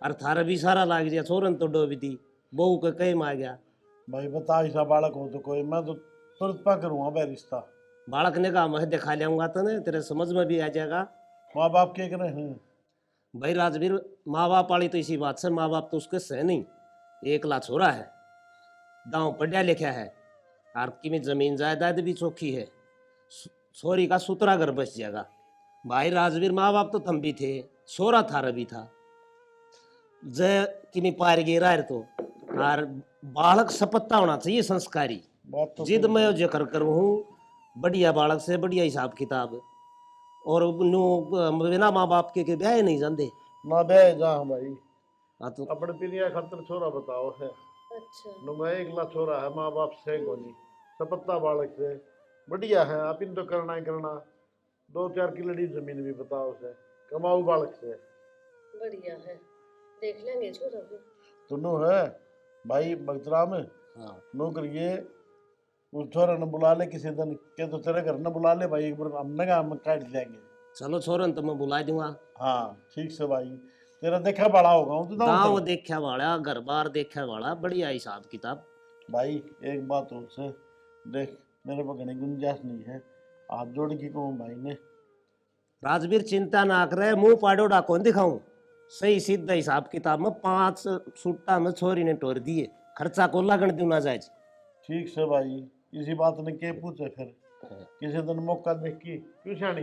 और थारा भी सारा लाग जा, छोरन तो डोबी दी बहू के कई आ गया। भाई बता ऐसा बालक हो तो कोई, मैं तो तुरंत पा करूँगा भाई रिश्ता। बालक ने कहा मैं दिखा लियाऊंगा तो ने तेरे समझ में भी आ जाएगा। माँ बाप क्या करे हैं? भाई राजवीर माँ बाप वाली तो इसी बात से, माँ बाप तो उसके सह नहीं, एकला छोरा है, गाँव पढ़ा लिखा है और की में जमीन जायदाद भी चौखी है, छोरी का सुतरा घर बस जाएगा। भाई राजवीर माँ बाप तो थम भी थे, छोरा थारा भी था, जय किमी पार गिरा है तो और बालक सपत्ता होना चाहिए संस्कारी। बात तो जिद मैं जिक्र करूँ हूँ बढ़िया बालक से बढ़िया हिसाब किताब, और नु बिना माँ बाप के ब्याह नहीं जाते। ना बे जा भाई, हाँ तो अपने पिनिया खातर छोरा बताओ है। अच्छा नुमा एकला छोरा है, माँ बाप से कोनी, सपत्ता बालक से बढ़िया है। आप इन तो करना ही करना, 2-4 किलोड़ी जमीन भी बताओ से, कमाऊ बालक से बढ़िया है, देख लेंगे छोरा भी। तुनु है भाई बगतराम। हाँ नो करिए उस छोरा ने बुला ले किसी दिन के, तो तेरे घर ने बुला ले भाई, एक बार हमने कहा हम काट देंगे। चलो छोरन तो मैं बुला दूंगा। हाँ ठीक से भाई, तेरा देखा बड़ा होगा हूँ तो गाँव देखा वाला, घर बार देखा वाला, बढ़िया हिसाब किताब। भाई एक बात और से देख, मेरे पास घनी गुंजाइश नहीं है, हाथ जोड़ के कहूँ भाई ने। राजवीर चिंता ना करे, मुंह पाड़ोड़ा कौन दिखाऊं, सही सीधा हिसाब किताब में 5 सूटा में छोरी ने तोड़ दिए, खर्चा को लगन दूं ना जाए। ठीक से भाई, इसी बात ने के पूछे फिर, किसी दिन मौका देख की क्यों शानी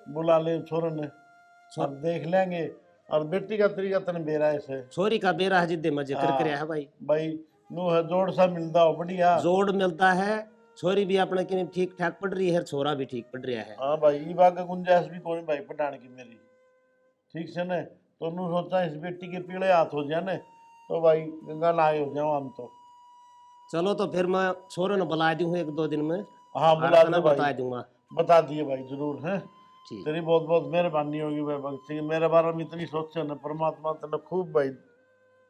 बुला ले छोरन ने, अब देख लेंगे। और बेटी का तरीका तने बेरा ऐसे, छोरी का बेरा है जिद्दे में जिक्र कर है भाई। भाई नू है जोड़ सा मिलता हो बढ़िया। जोड़ मिलता है, छोरी भी अपने की ठीक ठाक पढ़ रही है, छोरा भी ठीक पढ़ रहा है। हाँ भाई ये बात का गुंजाइश भी कोई भाई पठान की मेरी, ठीक से ने तो नू सोचा इस बेटी के पीले हाथ हो जाए ने तो भाई गंगा नहाए हो जाओ हम तो। चलो तो फिर मैं छोरे ने बुला दूं 1-2 दिन में, हाँ बुला दे बता भाई, दूंगा। बता दिए भाई जरूर है। ठीक। तेरी बहुत बहुत मेहरबानी होगी भाई भक्ति, मेरे बारे में इतनी सोचे न, परमात्मा तेने खूब भाई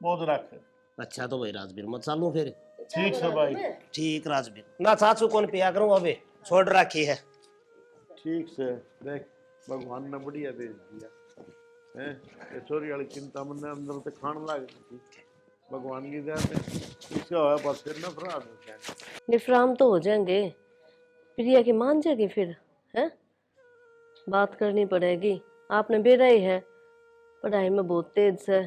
बहुत रखे। अच्छा तो भाई राजवीर मैं चालू फिर। ठीक से भाई, ठीक राजवीर ना चाचू कौन पिया करूं, अबे छोड़ रखी है। ठीक से देख भगवान ने बढ़िया भेज दिया है, ये छोरी वाली चिंता मन अंदर से खान लग गई थी, भगवान की दया से इसका होया बस फिर नफरात हो जाएगा। निफराम तो हो जाएंगे, प्रिया की मान जाएगी फिर है, बात करनी पड़ेगी। आपने बेरा ही है, पढ़ाई में बहुत तेज से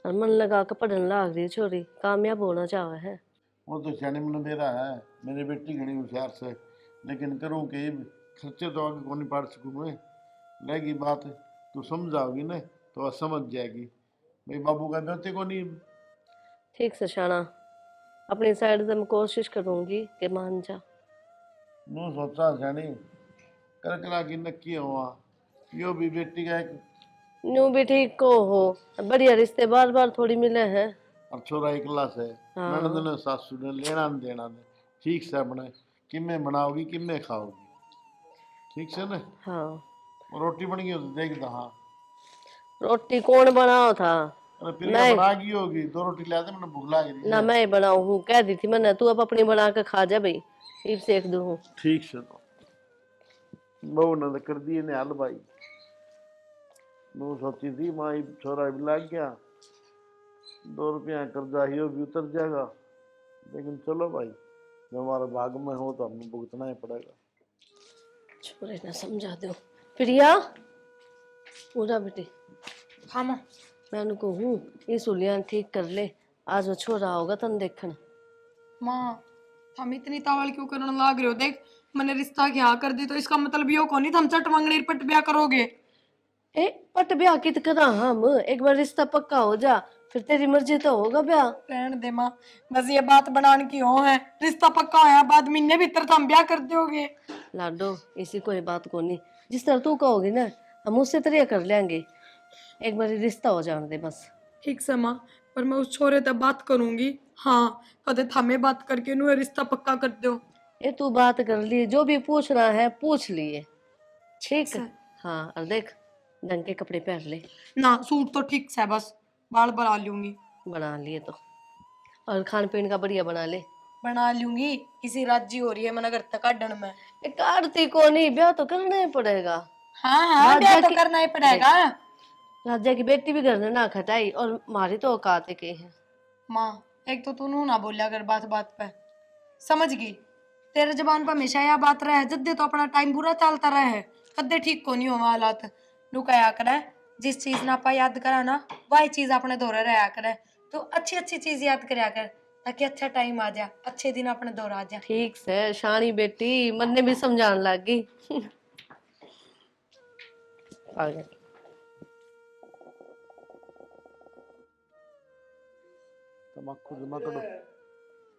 और मन लगा कर पढ़ने लाग रही छोरी, कामयाब होना चाहे है। वो तो सियाने मन मेरा है, मेरी बेटी घनी होशियार से, लेकिन करूँ कि खर्चे तो आगे को नहीं पढ़ सकूँ मैं। रहेगी बात तू समझाओगी ना तो वह समझ जाएगी, भाई बाबू का बेटे को नहीं। ठीक से शाना, अपनी साइड से मैं कोशिश करूंगी कि मान जा। नू सोचा सियानी कर करा की नक्की हुआ, यो भी बेटी का एक न्यू भी ठीक को हो, बढ़िया रिश्ते बार बार थोड़ी मिले हैं। और छोरा एक क्लास है, हाँ। ननद ने सासू ने लेना न देना ने, ठीक से अपने किमे बनाओगी किमे खाओगी, ठीक से ना। हाँ रोटी बन गई हो तो देख दा। हाँ रोटी कौन बनाओ था? अरे प्रिया बना गई होगी, 2 रोटी ला दे, मैंने भूख लग रही ना है। मैं ही बनाऊ हूँ, कह दी थी मैंने, तू अब अपनी बना के खा जा भाई, फिर सेक दूँ। ठीक से तो बहू ने तो कर दिए ने हल भाई, नू सोची थी माई छोरा भी लग गया, 2 रुपया कर्जा ही भी उतर जाएगा, लेकिन चलो भाई जो हमारे भाग में हो तो हमें भुगतना ही पड़ेगा। छोरे ना समझा दो। प्रिया पूरा बेटी, हाँ माँ। मैं उनको हूँ ये सुलियान ठीक कर ले, आज वो छोरा होगा तन देखना। माँ हम इतनी तावल क्यों करने लाग रहे हो? देख मैंने रिश्ता क्या कर दी तो इसका मतलब यो को नहीं हम चट मंगनी पट ब्याह करोगे। ए पट ब्याह कित करा हम, एक बार रिश्ता पक्का हो जा फिर तेरी मर्जी तो होगा ब्याह। रहने दे माँ, बस ये बात बनाने की हो है, रिश्ता पक्का होया बाद महीने भीतर तो हम ब्याह कर दोगे। लाडो इसी कोई बात को नहीं, जिस तरह तू कहोगी ना हम उससे तरह कर लेंगे, एक बार रिश्ता हो जाने दे बस। ठीक से माँ, पर मैं उस छोरे तक बात करूंगी। हाँ, कदे थामे बात करके नु रिश्ता पक्का कर दो। ये तू बात कर ली, जो भी पूछना है पूछ लिए, ठीक। से। हाँ, और देख ढंग के कपड़े पहन ले। ना सूट तो ठीक से, बस बाल बढ़ा लूंगी। बना लिए तो, और खान पीन का बढ़िया बना ले। बना लूंगी, किसी राजी हो रही है मना घर तक काटने में। एक आरती को नहीं, ब्याह तो करना ही पड़ेगा। हाँ हाँ, ब्याह राजा तो की करना ही पड़ेगा। राजा की बेटी भी घर में ना खटाई, और हमारी तो औकात है के है। माँ, एक तो तू नू ना बोलिया कर बात बात पे, समझ गई? तेरे जबान पर हमेशा यह बात रहे, जद्दे तो अपना टाइम बुरा चलता रहे, कद्दे ठीक को नहीं हो हालात। नू कया करे, जिस चीज ना आपा याद करा ना, वही चीज अपने दौरे रहा करे। तो अच्छी अच्छी चीज याद करया कर, ताकि अच्छा टाइम आ जाए, अच्छे दिन अपने दौर आ जाए। ठीक से शानी बेटी, मन ने भी समझाने लग गई। आ गया। तम्बाकू जमा करो।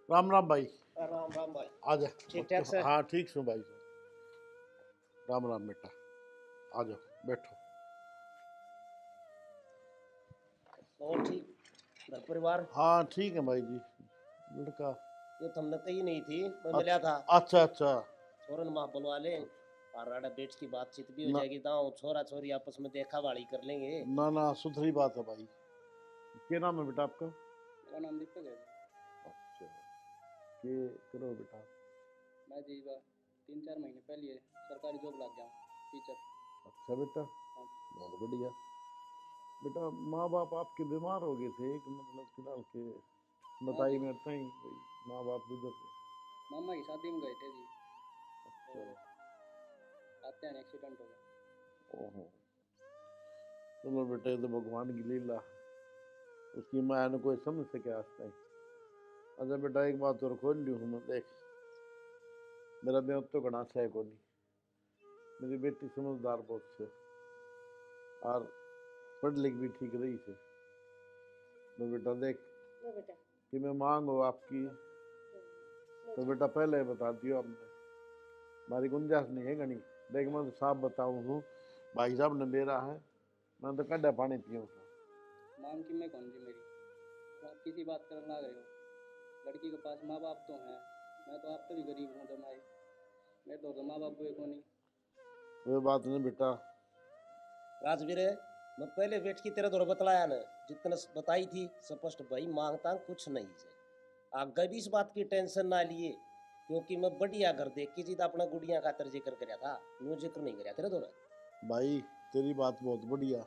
राम राम भाई। राम राम भाई। आ जा। ठीक ठाक से? हाँ ठीक सु भाई। राम राम बेटा, आ जाओ बैठो। और ठीक घर परिवार? हाँ ठीक है भाई जी। लड़का ये तो हमने कही नहीं थी, मैं मिला था। अच्छा अच्छा। छोरन माँ बुलवा ले, और राडा बेट की बातचीत भी हो ना- जाएगी, दाओ छोरा छोरी आपस में देखा बाड़ी कर लेंगे। ना ना, सुथरी बात है भाई। क्या नाम है बेटा आपका? मेरा नाम दीपक है। अच्छा, के करो बेटा? मैं जी 3-4 महीने पहले सरकारी जॉब लग गया हूँ, टीचर। अच्छा बेटा, हाँ। बहुत बढ़िया। बेटा माँ बाप आपके बीमार हो गए थे कि मतलब फिलहाल के बताइए मेरे ताई भाई, माँ बाप गुजर गए। मामा की शादी में गए थे जी, अच्छा। आते हैं एक्सीडेंट हो गया। ओहो, चलो बेटा ये तो भगवान की लीला, उसकी माया ने कोई समझ सके आज तक। अच्छा बेटा एक बात और खोल ली हूँ मैं, देख मेरा देव तो घना है को नहीं, मेरी बेटी समझदार बहुत से, और पढ़ लिख भी ठीक रही से। तो बेटा देख कि मैं मांग हो आपकी, तो बेटा पहले ही बता दियो आपने, हमारी गुंजाइश नहीं है घनी। देख मैं तो साफ बताऊँ हूँ, भाई साहब ने मेरा है, मैं तो कड्डा पानी पीऊँ। मांग की मैं कौन जी मेरी, तो आप किसी बात करने लग रहे हो। लड़की के पास माँ बाप तो हैं, मैं तो आप तो भी गरीब हूँ जमाए, मेरे तो माँ बाप हुए को नहीं। कोई बात नहीं बेटा। राजवीर, मैं पहले बेट की तेरे दौर बतलाया न, जितने बताई थी स्पष्ट भाई, मांगता कुछ नहीं है। आगे भी इस बात की टेंशन ना लिए, क्योंकि मैं बढ़िया घर देख के जीता अपना गुड़िया खातर जिक्र कराया था, न्यू जिक्र नहीं कराया तेरे दौर। भाई तेरी बात बहुत बढ़िया,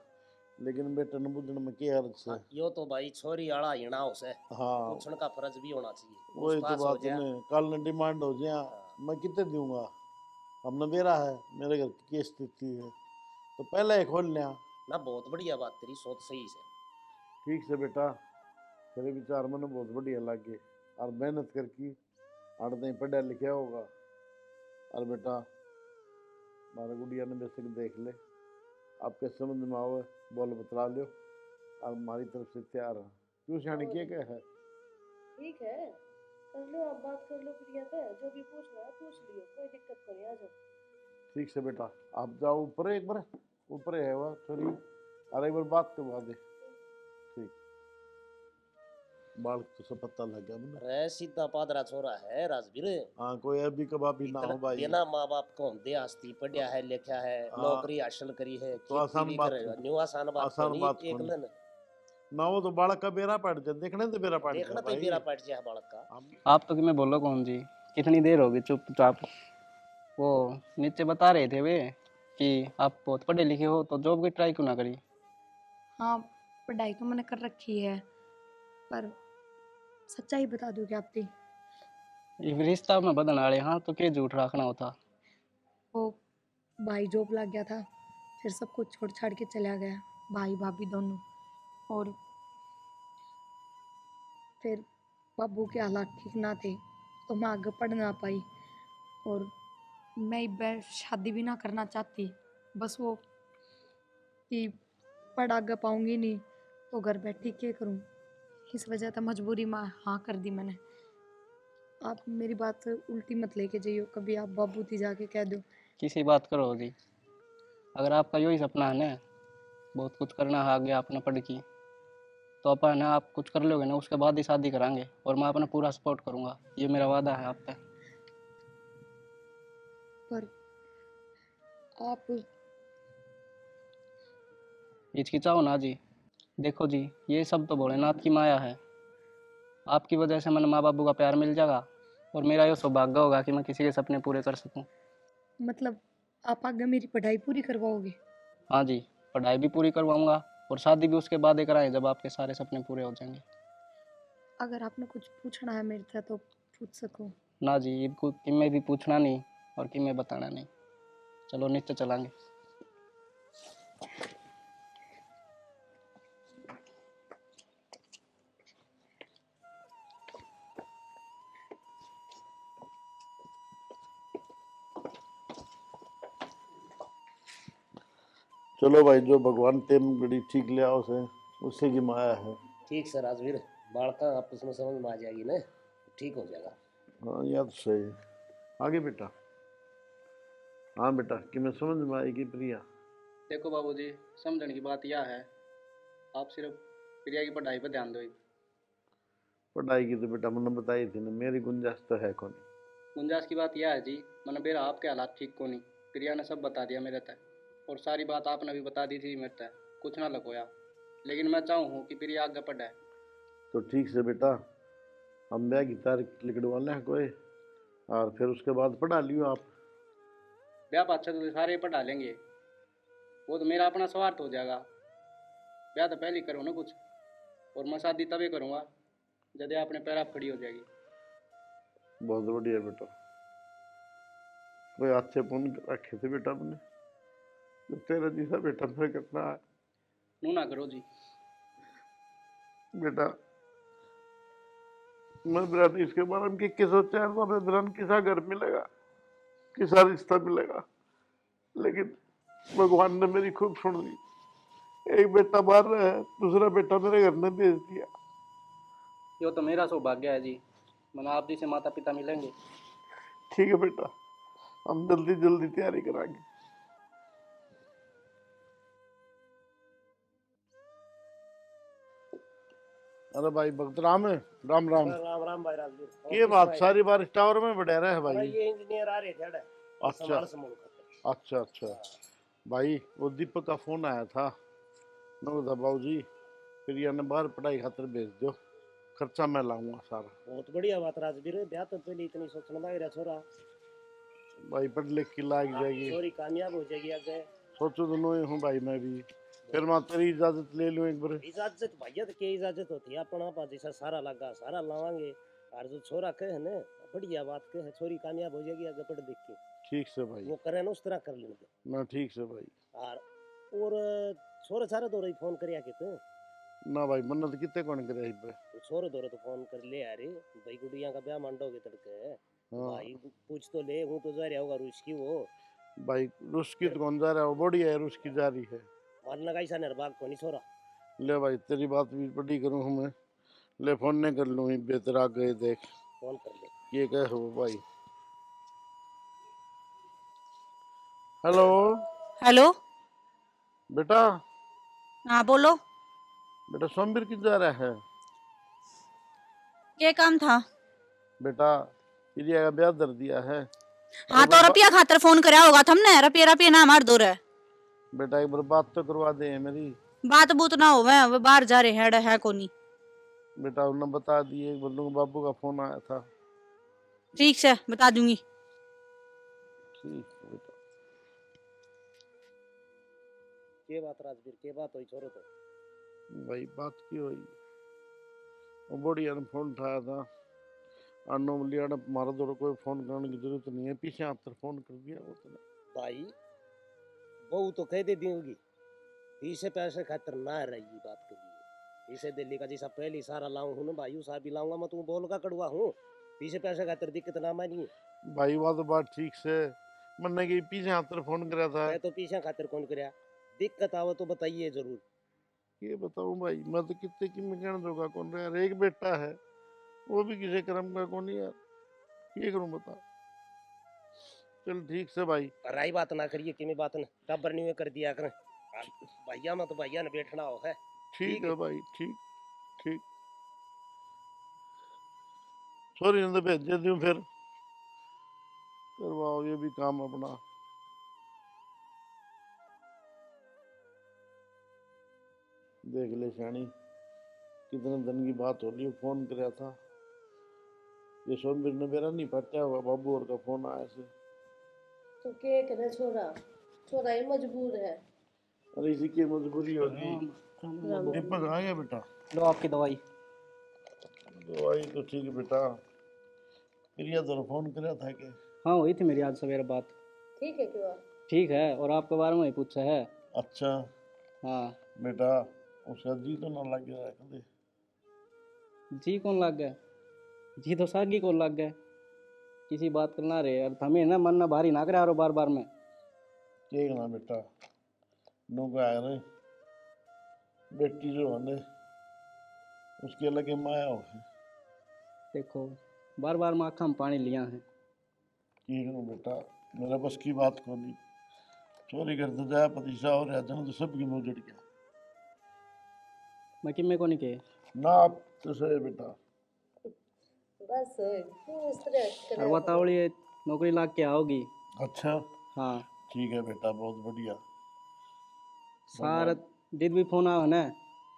लेकिन बेटा न बुझन में क्या अर्थ है। यो तो भाई छोरी आड़ा हिणाओ से हाँ पूछने का फर्ज भी होना चाहिए। वही तो पूछताछ हो बात जाए। है, कल न डिमांड हो जाए मैं कितने दूंगा, हमने मेरा है, मेरे घर की स्थिति है, तो पहले ही खोल लिया। ना बहुत बढ़िया बात, तेरी सोच सही से। ठीक से बेटा, तेरे विचार मैंने बहुत बढ़िया लगे, और मेहनत करके आड़ नहीं पढ़ा लिखा होगा। और बेटा हमारे गुड़िया ने बेशक देख ले, आपके समझ में आओ बोल बतला लो, और हमारी तरफ से तैयार है। क्यों सियानी क्या है? ठीक है, कर लो आप बात, कर लो प्रिया से, जो भी पूछना है पूछ लियो, कोई दिक्कत नहीं, आ जाओ। ठीक से बेटा, आप जाओ ऊपर, एक बार ऊपर है वह सॉरी, और एक बार बात करवा दे। ठीक, बाल तो सब पता लग गया मुझे। रे सीधा पादरा छोरा है राजवीर, हाँ कोई अभी कभाबी ना हो भाई। बिना माँ बाप को दे आस्ती पढ़िया है, लिखा है, हाँ। नौकरी हासिल करी है, तो आसान खेती भी बात करे, है। न्यू आसान बात आसान तो बात नहीं एक कौन? लन ना वो तो बालक का बेरा पड़ जाए, देखने तो बेरा पड़ देखना जाए तो भाई। बेरा पड़ जाए बालक का। आप तो कि मैं बोलो कौन जी, कितनी देर होगी चुपचाप। वो नीचे बता रहे थे वे कि आप बहुत पढ़े लिखे हो, तो जॉब की ट्राई क्यों ना करी। हाँ, पढ़ाई तो मैंने कर रखी है, पर सच्चाई बता दूँ क्या आपकी? ये रिश्ता में बदलने वाले, हाँ तो क्या झूठ रखना होता। वो भाई जॉब लग गया था, फिर सब कुछ छोड़ छाड़ के चला गया, भाई भाभी दोनों। और फिर बाबू के हालात ठीक ना थे, तो मैं आगे पढ़ ना पाई, और मैं शादी भी ना करना चाहती, बस वो कि पढ़ आगे पाऊंगी नहीं तो घर बैठी क्या करूं, इस वजह से मजबूरी में हाँ कर दी मैंने। आप मेरी बात उल्टी मत लेके जाइयो, कभी आप बाबू थी जाके कह दो। किसी बात करो जी, अगर आपका यही सपना है ना, बहुत कुछ करना है आगे आपने पढ़ की, तो अपन है आप कुछ कर लोगे ना उसके बाद ही शादी कराएंगे, और मैं अपना पूरा सपोर्ट करूँगा, ये मेरा वादा है आप पे। पर आप हिचकिचाओ ना जी। देखो जी, ये सब तो भोलेनाथ की माया है। आपकी वजह से मैंने माँ बापू का प्यार मिल जाएगा, और मेरा ये सौभाग्य होगा कि मैं किसी के सपने पूरे कर सकूं। मतलब आप आगे मेरी पढ़ाई पूरी करवाओगे? हाँ जी, पढ़ाई भी पूरी करवाऊंगा, और शादी भी उसके बाद ही कराएं जब आपके सारे सपने पूरे हो जाएंगे। अगर आपने कुछ पूछना है मेरे से तो पूछ सको। ना जी, इनको कि मैं भी पूछना नहीं और कि मैं बताना नहीं। चलो नीचे चलांगे। चलो भाई, जो भगवान टेम बड़ी ठीक लिया उसे, उसी की माया है। ठीक सर राजवीर, बालका आपस में समझ में आ जाएगी ना, ठीक हो जाएगा। हाँ याद सही है। आगे बेटा। हाँ बेटा, कि मैं समझ में आएगी प्रिया। देखो बाबूजी, समझने की बात यह है, आप सिर्फ प्रिया की पढ़ाई पर ध्यान दो। पढ़ाई की तो बेटा मैंने बताई थी ना, मेरी गुंजाइश तो है कौन। गुंजाइश की बात यह है जी, मैंने मेरा आपके हालात ठीक को नहीं, प्रिया ने सब बता दिया मेरे तय, और सारी बात आपने भी बता दी थी मेरे तय, कुछ ना लकोया। लेकिन मैं चाहूँ कि प्रिया आगे पढ़े। तो ठीक से बेटा, हम ब्याह की तारीख लिखवाने हैं कोई, और फिर उसके बाद पढ़ा लियो आप। ब्याह पाछे तो सारे पढ़ा लेंगे, वो तो मेरा अपना स्वार्थ हो जाएगा। ब्याह तो पहले ही करो ना कुछ, और मैं शादी तभी करूँगा जब ये अपने पैर आप खड़ी हो जाएगी। बहुत बढ़िया बेटा, कोई अच्छे पुण्य रखे थे बेटा अपने, जो तेरा जैसा बेटा फिर करना है। नू ना करो जी। बेटा मैं बिरान इसके बारे में कि सोचा है, तो हमें बिरान किसा घर मिलेगा, किसा रिश्ता मिलेगा, लेकिन भगवान ने मेरी खूब सुन ली। एक बेटा बाहर रहा है, दूसरा बेटा मेरे घर में भेज दिया। यो तो मेरा सौभाग्य है जी, मैंने आप जी से माता पिता मिलेंगे। ठीक है बेटा, हम जल्दी जल्दी तैयारी कराएंगे। अरे भाई भक्त राम है, राम राम। राम राम भाई राजवीर। ये बात सारी बार टावर में बढ़ा रहा है भाई। ये इंजीनियर आ रहे थे अड़े, अच्छा संभाल समूल करते। अच्छा अच्छा भाई, वो दीपक का फोन आया था, मैं बोला बाबू जी प्रिया ने बाहर पढ़ाई खातिर भेज दो, खर्चा मैं लाऊंगा सारा। बहुत बढ़िया बात राजवीर, ब्याह तो पहले इतनी सोचना लग रहा छोरा, भाई पढ़ लिख के लायक जाएगी, छोरी कामयाब हो जाएगी आगे। सोचो दोनों ही हूँ भाई मैं भी, फिर मैं तेरी इजाजत ले लूँ एक बार। इजाजत भैया तो क्या इजाजत होती है, अपना आप जैसा सारा लगा सारा लावांगे, और जो छोरा कहे ना बढ़िया बात कहे, छोरी कामयाब हो जाएगी आगे पढ़ देख के, ठीक से भाई, वो करे ना उस तरह कर लेंगे। ना ठीक से भाई। और छोरे सारे दो रही फोन करिया कितने, ना भाई मन्नत कितने कौन करे इस पे। तो छोरे दो तो फोन कर ले यार, भाई गुड़िया का ब्याह मांडोगे तड़के, हाँ भाई पूछ तो ले, हूँ तो जा रहा होगा रूस की वो, भाई, रुस की तो कौन जा रहा है, वो बढ़िया है, रुस की जा रही है। मारना का ऐसा निर्भाग को नहीं छोरा। ले भाई तेरी बात भी बड़ी करूँ हूँ मैं, ले फोन नहीं कर लूँ बेहतर आ गए देख, फोन कर ले। ये कह हो भाई। Hello hello. बेटा, हाँ बोलो, बेटा सोमवीर किधर जा रहा है? क्या काम था? बेटा प्रिया का ब्याह कर दिया है। हाँ एक तो बार रुपया खातर फोन कराया होगा तुमने, रुपया रुपया ना मार दो रे। बेटा एक बार बात तो करवा दे मेरी। बात बूत ना हो, वे बाहर जा रहे है कोनी। बेटा उन्होंने बता दिए, एक बल्लू बाबू का फोन आया था। ठीक से बता दूंगी। ठीक है बेटा। के बात राजवीर, के बात हुई छोरो तो? भाई बात की हुई, वो बढ़िया ने फोन उठाया था, अनोमलिया ने मारा दौड़, कोई फोन करने की जरूरत नहीं है, पीछे हाथ फोन कर दिया वो तो। भाई बहू तो कह दे दी होगी, इसे पैसे खातर ना रही बात करिए, इसे दिल्ली का जैसा पहले सारा लाऊं हूँ ना भाई, उसा भी लाऊंगा मैं, तू बोल का कड़वा हूँ, पीछे पैसे खातर दिक्कत ना मानिए भाई। वो तो बात ठीक से, मैंने कि पीछे हाथ फोन करा था। मैं तो पीछे खातर कौन कराया, दिक्कत आवे तो बताइए जरूर। ये बताऊं भाई, मैं तो कितने की मैं कहना दूंगा कौन रहा यार, एक बेटा है वो भी किसी कर्म का कौन यार, ये करूं बता। चल ठीक से भाई। पराई बात ना करिए, किमी बात न टब्बर नहीं कर दिया करें, भैया में तो भैया ने बैठना हो है। ठीक है भाई, ठीक। ठीक छोरी ने तो भेज दूँ फिर करवाओ ये भी काम अपना। देख ले शानी कितने दिन की बात हो रही, फोन कराया था ये सोमवीर ने मेरा नहीं पटा हुआ, बाबू और का फोन आया से। तो के करे छोरा, छोरा ही मजबूर है। अरे इसी की मजबूरी होगी। दीपक आ गया बेटा, लो आपकी दवाई। दवाई तो ठीक है बेटा। प्रिया तो फोन कराया था कि हाँ हुई थी मेरी आज सवेरे बात। ठीक है क्यों? ठीक है, और आपके बारे में ही पूछा है। अच्छा हाँ। बेटा उसका जी तो ना लग गया कदे? जी कौन लग गया? जी तो सागी कौन लग गया? किसी बात करना रे और हमें ना मन ना भारी ना करे बार बार में। ठीक ना बेटा, नो को आया रे बेटी जो है ने उसके लगे माया हो है। देखो बार बार में आँखा में पानी लिया है। ठीक ना बेटा, मेरा बस की बात को नहीं, चोरी करते जाए पतीसा और रहते तो सबकी मुँह जड़ गया मैं कि मैं को नहीं कहे ना। आप तो सही बेटा। बस क्यों इस तरह और करे? बताओ ये नौकरी लाग के आओगी? अच्छा हाँ। ठीक है बेटा, बहुत बढ़िया। सारा दिन भी फोन आओ ना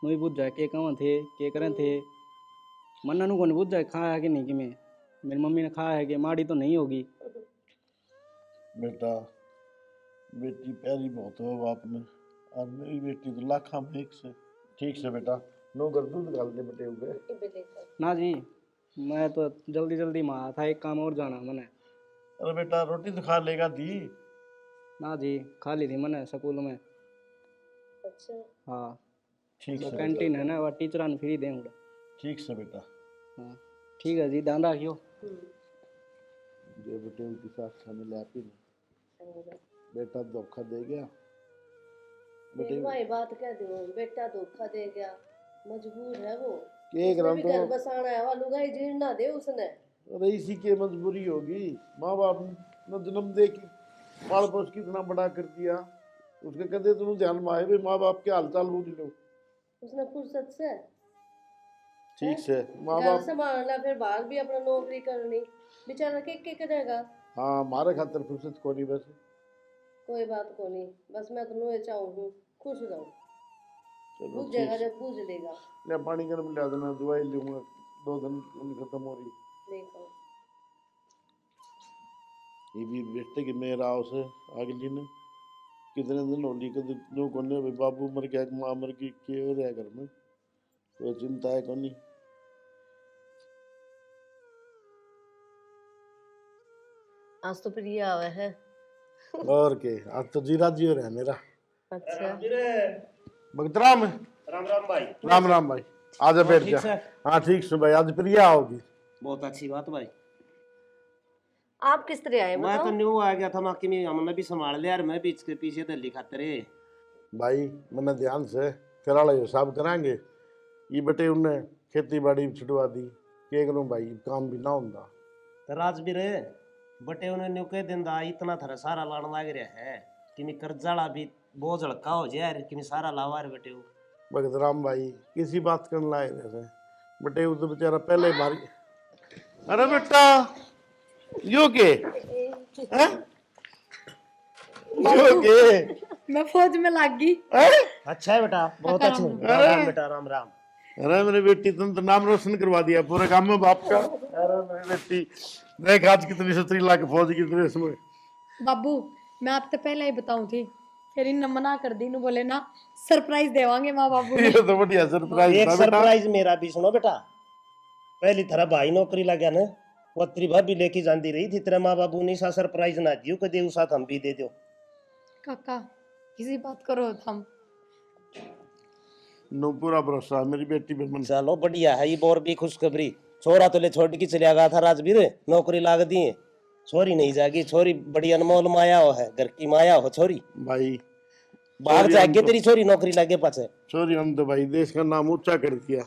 मुझे बुझ जाए के कहाँ थे के करें थे। मन्ना नु को नहीं बुझ जाए खाया है कि नहीं कि मैं मेरी मम्मी ने खाया है कि माड़ी तो नहीं होगी। बेटा बेटी प्यारी बहुत हो बाप में, और मेरी बेटी तो लाखा में एक से। ठीक से बेटा, नो कर दूध डाल दे बेटे हुए। ना जी मैं तो जल्दी जल्दी में आया था, एक काम और जाना मैंने। अरे बेटा रोटी तो खा लेगा दी। ना जी खा ली थी मैंने स्कूल में। अच्छा हाँ ठीक तो से कैंटीन है ना वह टीचर ने फ्री देंगे। ठीक से बेटा। हाँ ठीक है जी, ध्यान रखियो। जो बेटे उनकी साथ खाने ले आती ना, बेटा धोखा दे गया बेटे। भाई बात कह दो, बेटा धोखा दे गया, मजबूर है वो। एक उसने रंग भी तो घर बसाना है, वालू गाई जीर ना दे उसने। अरे इसी की मजबूरी होगी, माँ बाप ने जन्म दे के पाल पोस के इतना बड़ा कर दिया, उसके कहते तुम ध्यान में आए भाई माँ बाप के हाल चाल पूछ लो। उसने फुर्सत से ठीक से माँ घर बाप। संभालना, फिर बाहर भी अपना नौकरी करनी, बेचारा के करेगा। हाँ हमारे खातर फुर्सत को नहीं बस। कोई बात को नहीं, बस मैं तो ये चाहूँ खुश रहूं। चलो बुझ ठीक जाएगा से। जब बुझ लेगा। ले पानी गर्म ला देना, दवाई लूंगा 2 दिन उनकी खत्म हो रही। देखो ये भी बेटे कि मेरा उसे अगली ने कितने दिन होली के जो कोने भाई बाबू मर गया माँ मर गई के हो रहा घर में, कोई चिंता है कोनी। आज तो प्रिया आवे है। और के आज तो जीरा जी हो रहा है मेरा। अच्छा भगत राम राम राम भाई। राम राम भाई, आजा बैठ ठीक जा। से? हाँ ठीक से भाई, आज प्रिया आओगी। बहुत अच्छी बात भाई। आप किस तरह आए मैं तो बताओ? न्यू आ गया था माँ में, हमने भी संभाल लिया यार, मैं भी इसके पीछे दिल्ली खाते रहे। भाई मैंने ध्यान से कराला हिसाब कराएंगे, ये बटे उनने खेती बाड़ी छुड़वा दी, के करूं भाई काम भी ना होता। तो राजवीर बटे उन्हें न्यू के दिन दा इतना थारा सारा लाने लग रहा है कि मैं कर्जाला भी बोझ हल्का हो जाए यार, कि मैं सारा लावा रे बेटे। भगत राम भाई किसी बात करने लाए रहे बटे, वो तो बेचारा पहले ही मारी। अरे बेटा यो के हैं? यो के मैं फौज में लग गई। अच्छा है बेटा, बहुत अच्छे। राम राम बेटा, राम राम। अरे मेरी बेटी तुम तो नाम रोशन करवा दिया पूरे काम में बाप का। अरे मेरी बेटी देख आज कितनी 17 लाख फौज की ड्रेस में। बाबू मैं आपसे पहले ही बताऊं थी, फिर इन मना कर दी, नु बोले ना सरप्राइज देवांगे माँ बाबू ये तो बढ़िया सरप्राइज एक था बेटा। सरप्राइज मेरा भी सुनो बेटा। पहली थारा भाई नौकरी लग गया ना, वो तेरी भाभी लेके जाती रही थी, तेरे माँ बाबू ने सा सरप्राइज ना दियो कदे उस साथ हम भी दे दो। काका किसी बात करो हम। नो पूरा भरोसा मेरी बेटी पे मन। चलो बढ़िया है, ये बोर भी खुशखबरी। छोरा तो ले छोड़ के चलिया गया था राजवीर, नौकरी लाग दी है, छोरी नहीं जागी। छोरी बड़ी अनमोल माया हो है, घर की माया हो छोरी। भाई बाहर छोरी जाके हम तो- तेरी छोरी नौकरी लागे पाछे। छोरी हम तो भाई देश का नाम ऊंचा कर दिया।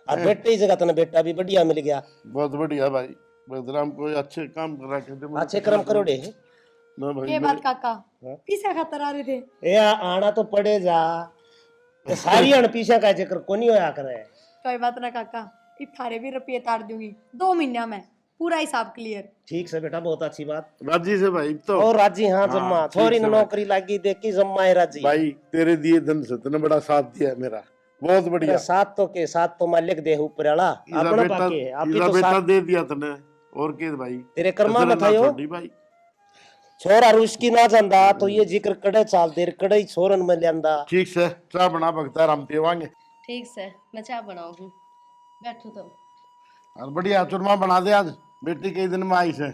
और बेटे की जगह तने बेटा भी बढ़िया मिल गया। बहुत बढ़िया भाई, बदराम को अच्छे काम करा के दे। अच्छे कर्म करोड़े। ना भाई ये बात काका हाँ? किसे खातर आ रहे थे? ए आना तो पड़े जा, ये सारी अन पीछे का जिक्र कोनी होया करे। कोई बात ना काका, इत थारे भी रुपये तार दूंगी 2 महीना में, पूरा हिसाब क्लियर। ठीक से बेटा, बहुत अच्छी बात। राजी से भाई तो और राजी, हाँ जम्मा, हाँ, ठीक छोरी ने से भाई। नौकरी लगी देख की जम्मा है राजी। भाई तेरे दिए धन से तूने बड़ा साथ दिया है मेरा, बहुत अरे बढ़िया। सात तो के साथ तो मालिक दे ऊपर वाला, इसा अपना बेटा, पाके आप ही इसा तो बेटा साथ दे दिया तूने, और के भाई तेरे कर्मा कसर में ना था यो। छोड़ी भाई। छोरा रुष्की ना जांदा तो ये जिक्र कड़े चाल देर कड़े ही छोरन में लियांदा। ठीक से चाह बना बगता हम पीवांगे। ठीक से मैं चाय बनाऊ हूँ, बैठो तो। और बढ़िया चूरमा बना दे आज, बेटी कई दिन में आई से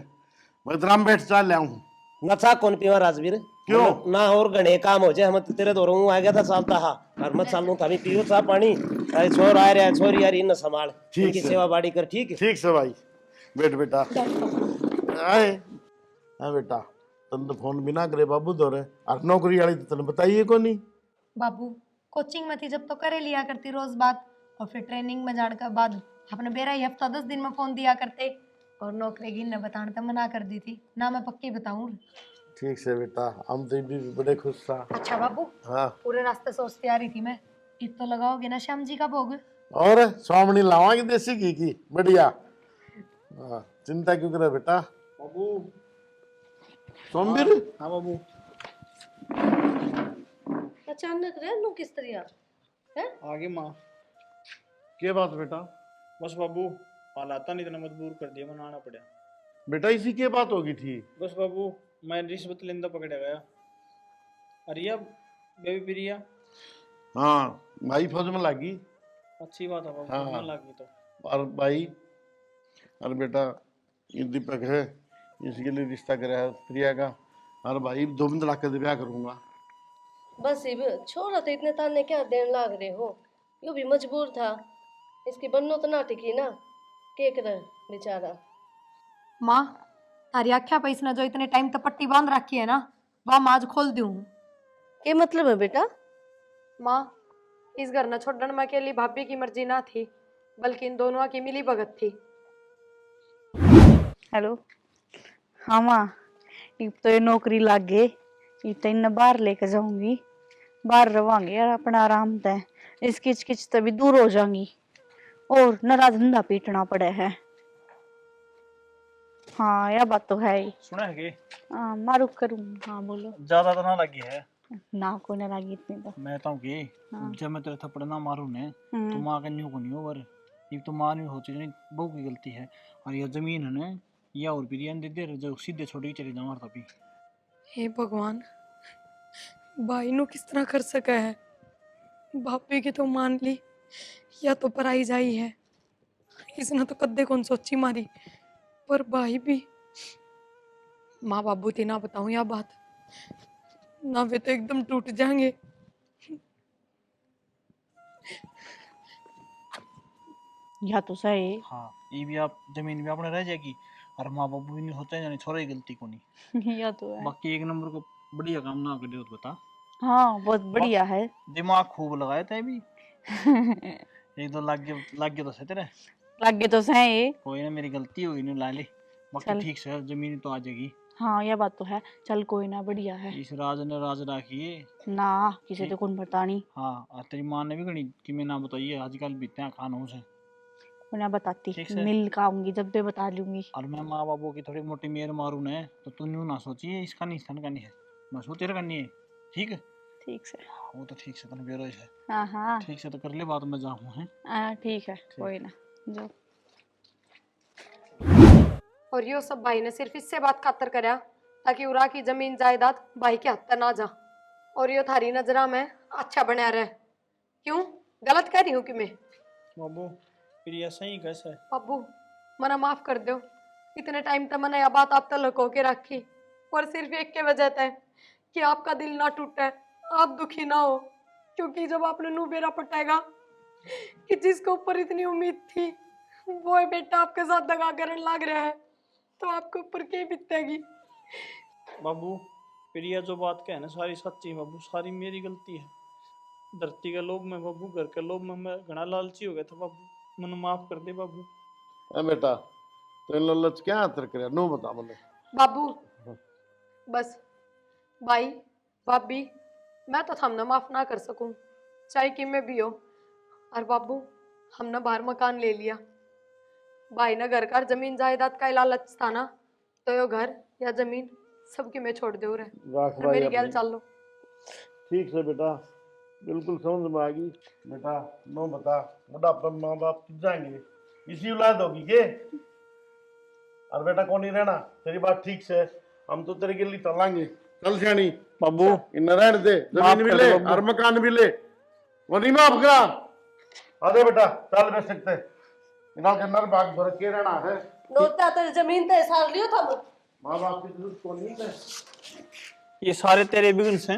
बदराम बैठ चाह ले आऊं। नचा कौन पीवा राजवीर? क्यों? मतलब ना और घने काम हो जाए, हम तो तेरे दोरों आ गया था चालता हा, और मत चालू था, पियो चाह पानी। अरे छोर आ रहा है, छोरी आ रही न संभाल, ठीक इनकी से। सेवा बाड़ी कर, ठीक है? ठीक से भाई, बैठ बेटा। आए हाँ बेटा, तन तो फोन बिना करे बाबू दौरे, और नौकरी वाली तो तने बताइए को नहीं। बाबू कोचिंग में थी जब तो करे लिया करती रोज बात, और फिर ट्रेनिंग में जाने के बाद अपने बेरा ही हफ्ता 10 दिन में फोन दिया करते, और नौकरी गिनने बताने तो मना कर दी थी ना, मैं पक्की बताऊं। ठीक से बेटा, हम तो भी बड़े खुश था। अच्छा बाबू, हाँ पूरे रास्ते सोचती आ रही थी मैं, ईद तो लगाओगे ना श्याम जी का भोग? और स्वामणी लावांगे देसी घी की बढ़िया। हाँ चिंता क्यों करे बेटा। बाबू। सोमवीर हाँ बाबू। अचानक रह लू किस तरह है? आगे माँ। क्या बात बेटा? बस बाबू, हालात ने इतना मजबूर कर दिया, मनाना पड़ा। बेटा इसी की बात होगी थी। बस बाबू, मैं रिश्वत लेंदा पकड़ा गया। अरिया बेबी प्रिया। हाँ भाई फौज में लगी। अच्छी बात है बाबू, हाँ। मन लगी तो। और भाई, और बेटा ये दीपक है, इसके लिए रिश्ता करा है प्रिया का, और भाई 2 मिनट ला कर ब्याह करूंगा। बस इब छोरा तो इतने ताने क्या देने लाग रहे हो, यो भी मजबूर था, इसकी बन्नो तो ना टिकी ना, के करे बेचारा। माँ तारी आख्या पे इसने जो इतने टाइम तक पट्टी बांध रखी है ना, वह मैं आज खोल दूं। के मतलब है बेटा? माँ इस घर न छोड़ने में अकेली भाभी की मर्जी ना थी, बल्कि इन दोनों की मिली भगत थी। हेलो। हाँ माँ, अब तो ये नौकरी लग गई, अब तो इन्हें बाहर लेकर जाऊंगी, बाहर रवांगे यार अपना आराम से, इस किच किच से भी दूर हो जाऊंगी, और नरा धंधा पीटना पड़े है। हाँ यह बात तो है ही। सुना है कि हाँ मारू करूँ। हाँ बोलो। ज्यादा तो ना लगी है ना को ना लगी इतनी तो। मैं तो कि हाँ। जब मैं तेरे थप्पड़ ना मारू ने तो माँ का न्यू को नहीं ओवर, ये तो माँ नहीं होती नहीं, बहू की गलती है। और यह जमीन है ना, या और बिरयानी दे दे जो सीधे छोड़ के चले जाऊँ तभी। हे भगवान, भाई नु किस तरह कर सका है? भाभी की तो मान ली, या तो पराई जाई है, इसने तो कद्दे कौन सोची मारी, पर भाई भी। माँ बाबू थी ना बताऊं या बात, ना वे तो एकदम टूट जाएंगे। या तो सही। हाँ, ये भी आप जमीन भी अपने रह जाएगी, और माँ बाबू भी नहीं होते जाने, छोरा की गलती को नहीं। या तो है। बाकी एक नंबर को बढ़िया काम ना कर दे तो बता। हाँ बहुत बढ़िया है। दिमाग खूब लगाया था भी। एक दो लाग गया तो सही तेरे। लगे तो सही। कोई ना, मेरी गलती होगी नहीं ला ले, बाकी चल। ठीक से जमीन तो आ जाएगी। हाँ यह बात तो है, चल कोई ना, बढ़िया है इस राज ने राज राखिए। ना, किसी तो कौन पता नहीं। हाँ, और तेरी माँ ने भी गणी कि मैं ना बताइए, आजकल बीते खानों से। मैं बताती, ठीक से। मिल का आऊंगी जब भी बता लूंगी। और मैं माँ बाबू की थोड़ी मोटी मेर मारू ने तो तू यूं ना सोचिए इसका नहीं इसका नहीं है, मैं सो तेरा करनी है। ठीक है, ठीक से। वो तो ठीक से तने बेरोज है। हाँ हाँ। ठीक से तो कर ले बात, मैं जाऊँ है। हाँ ठीक है, कोई ना जो। और यो सब भाई ने सिर्फ इससे बात खातर करया ताकि उरा की जमीन जायदाद भाई के हाथ ना जा, और यो थारी नजरा में अच्छा बनया रहे। क्यों गलत कह रही हूँ कि मैं? बाबू प्रिया सही कैसे है? अब्बू मना माफ कर दो, इतने टाइम तक मैंने यह बात आप तक लुको के रखी, और सिर्फ एक के वजह से कि आपका दिल ना टूटे, आप दुखी ना हो, क्योंकि जब आपने नू बेरा पटाएगा कि जिसके ऊपर इतनी उम्मीद थी वो है बेटा आपके साथ दगा करने लग रहा है, तो आपके ऊपर क्या बीतेगी? बाबू प्रिया जो बात कहे ना सारी सच्ची है बाबू, सारी मेरी गलती है। धरती का लोभ में बाबू, घर का लोभ में मैं घना लालची हो गया था बाबू, मन माफ कर दे बाबू। ए बेटा तो इन लच क्या आतर करे नो बता मुझे। बाबू बस भाई भाभी, मैं तो थमना माफ ना कर सकूं, चाहे कि मैं भी हो। और बाबू हमने बाहर मकान ले लिया। भाई ने घर का जमीन जायदाद का लालच था ना, तो यो घर या जमीन सबकी मैं छोड़ दे रहे। राख और भाई मेरी गैल अपनी। चल लो। ठीक से बेटा, बिल्कुल समझ में आ गई बेटा। नो बता, बुढ़ापे में माँ बाप किस जाएंगे, इसी औलाद होगी के। और बेटा कौन ही रहना, तेरी बात ठीक से, हम तो तेरे के लिए चलाएंगे। चल सियानी, बाबू इन रहने दे, माफ जमीन भी कर ले दे बाबू। और मकान भी ले, वो नहीं माफ करा। अरे बेटा चल बेच सकते, इना के अंदर भाग भर के रहना है। नोता तेरी जमीन ते सार लियो था। माँ बाप की जरूरत को नहीं है। ये सारे तेरे बिगन से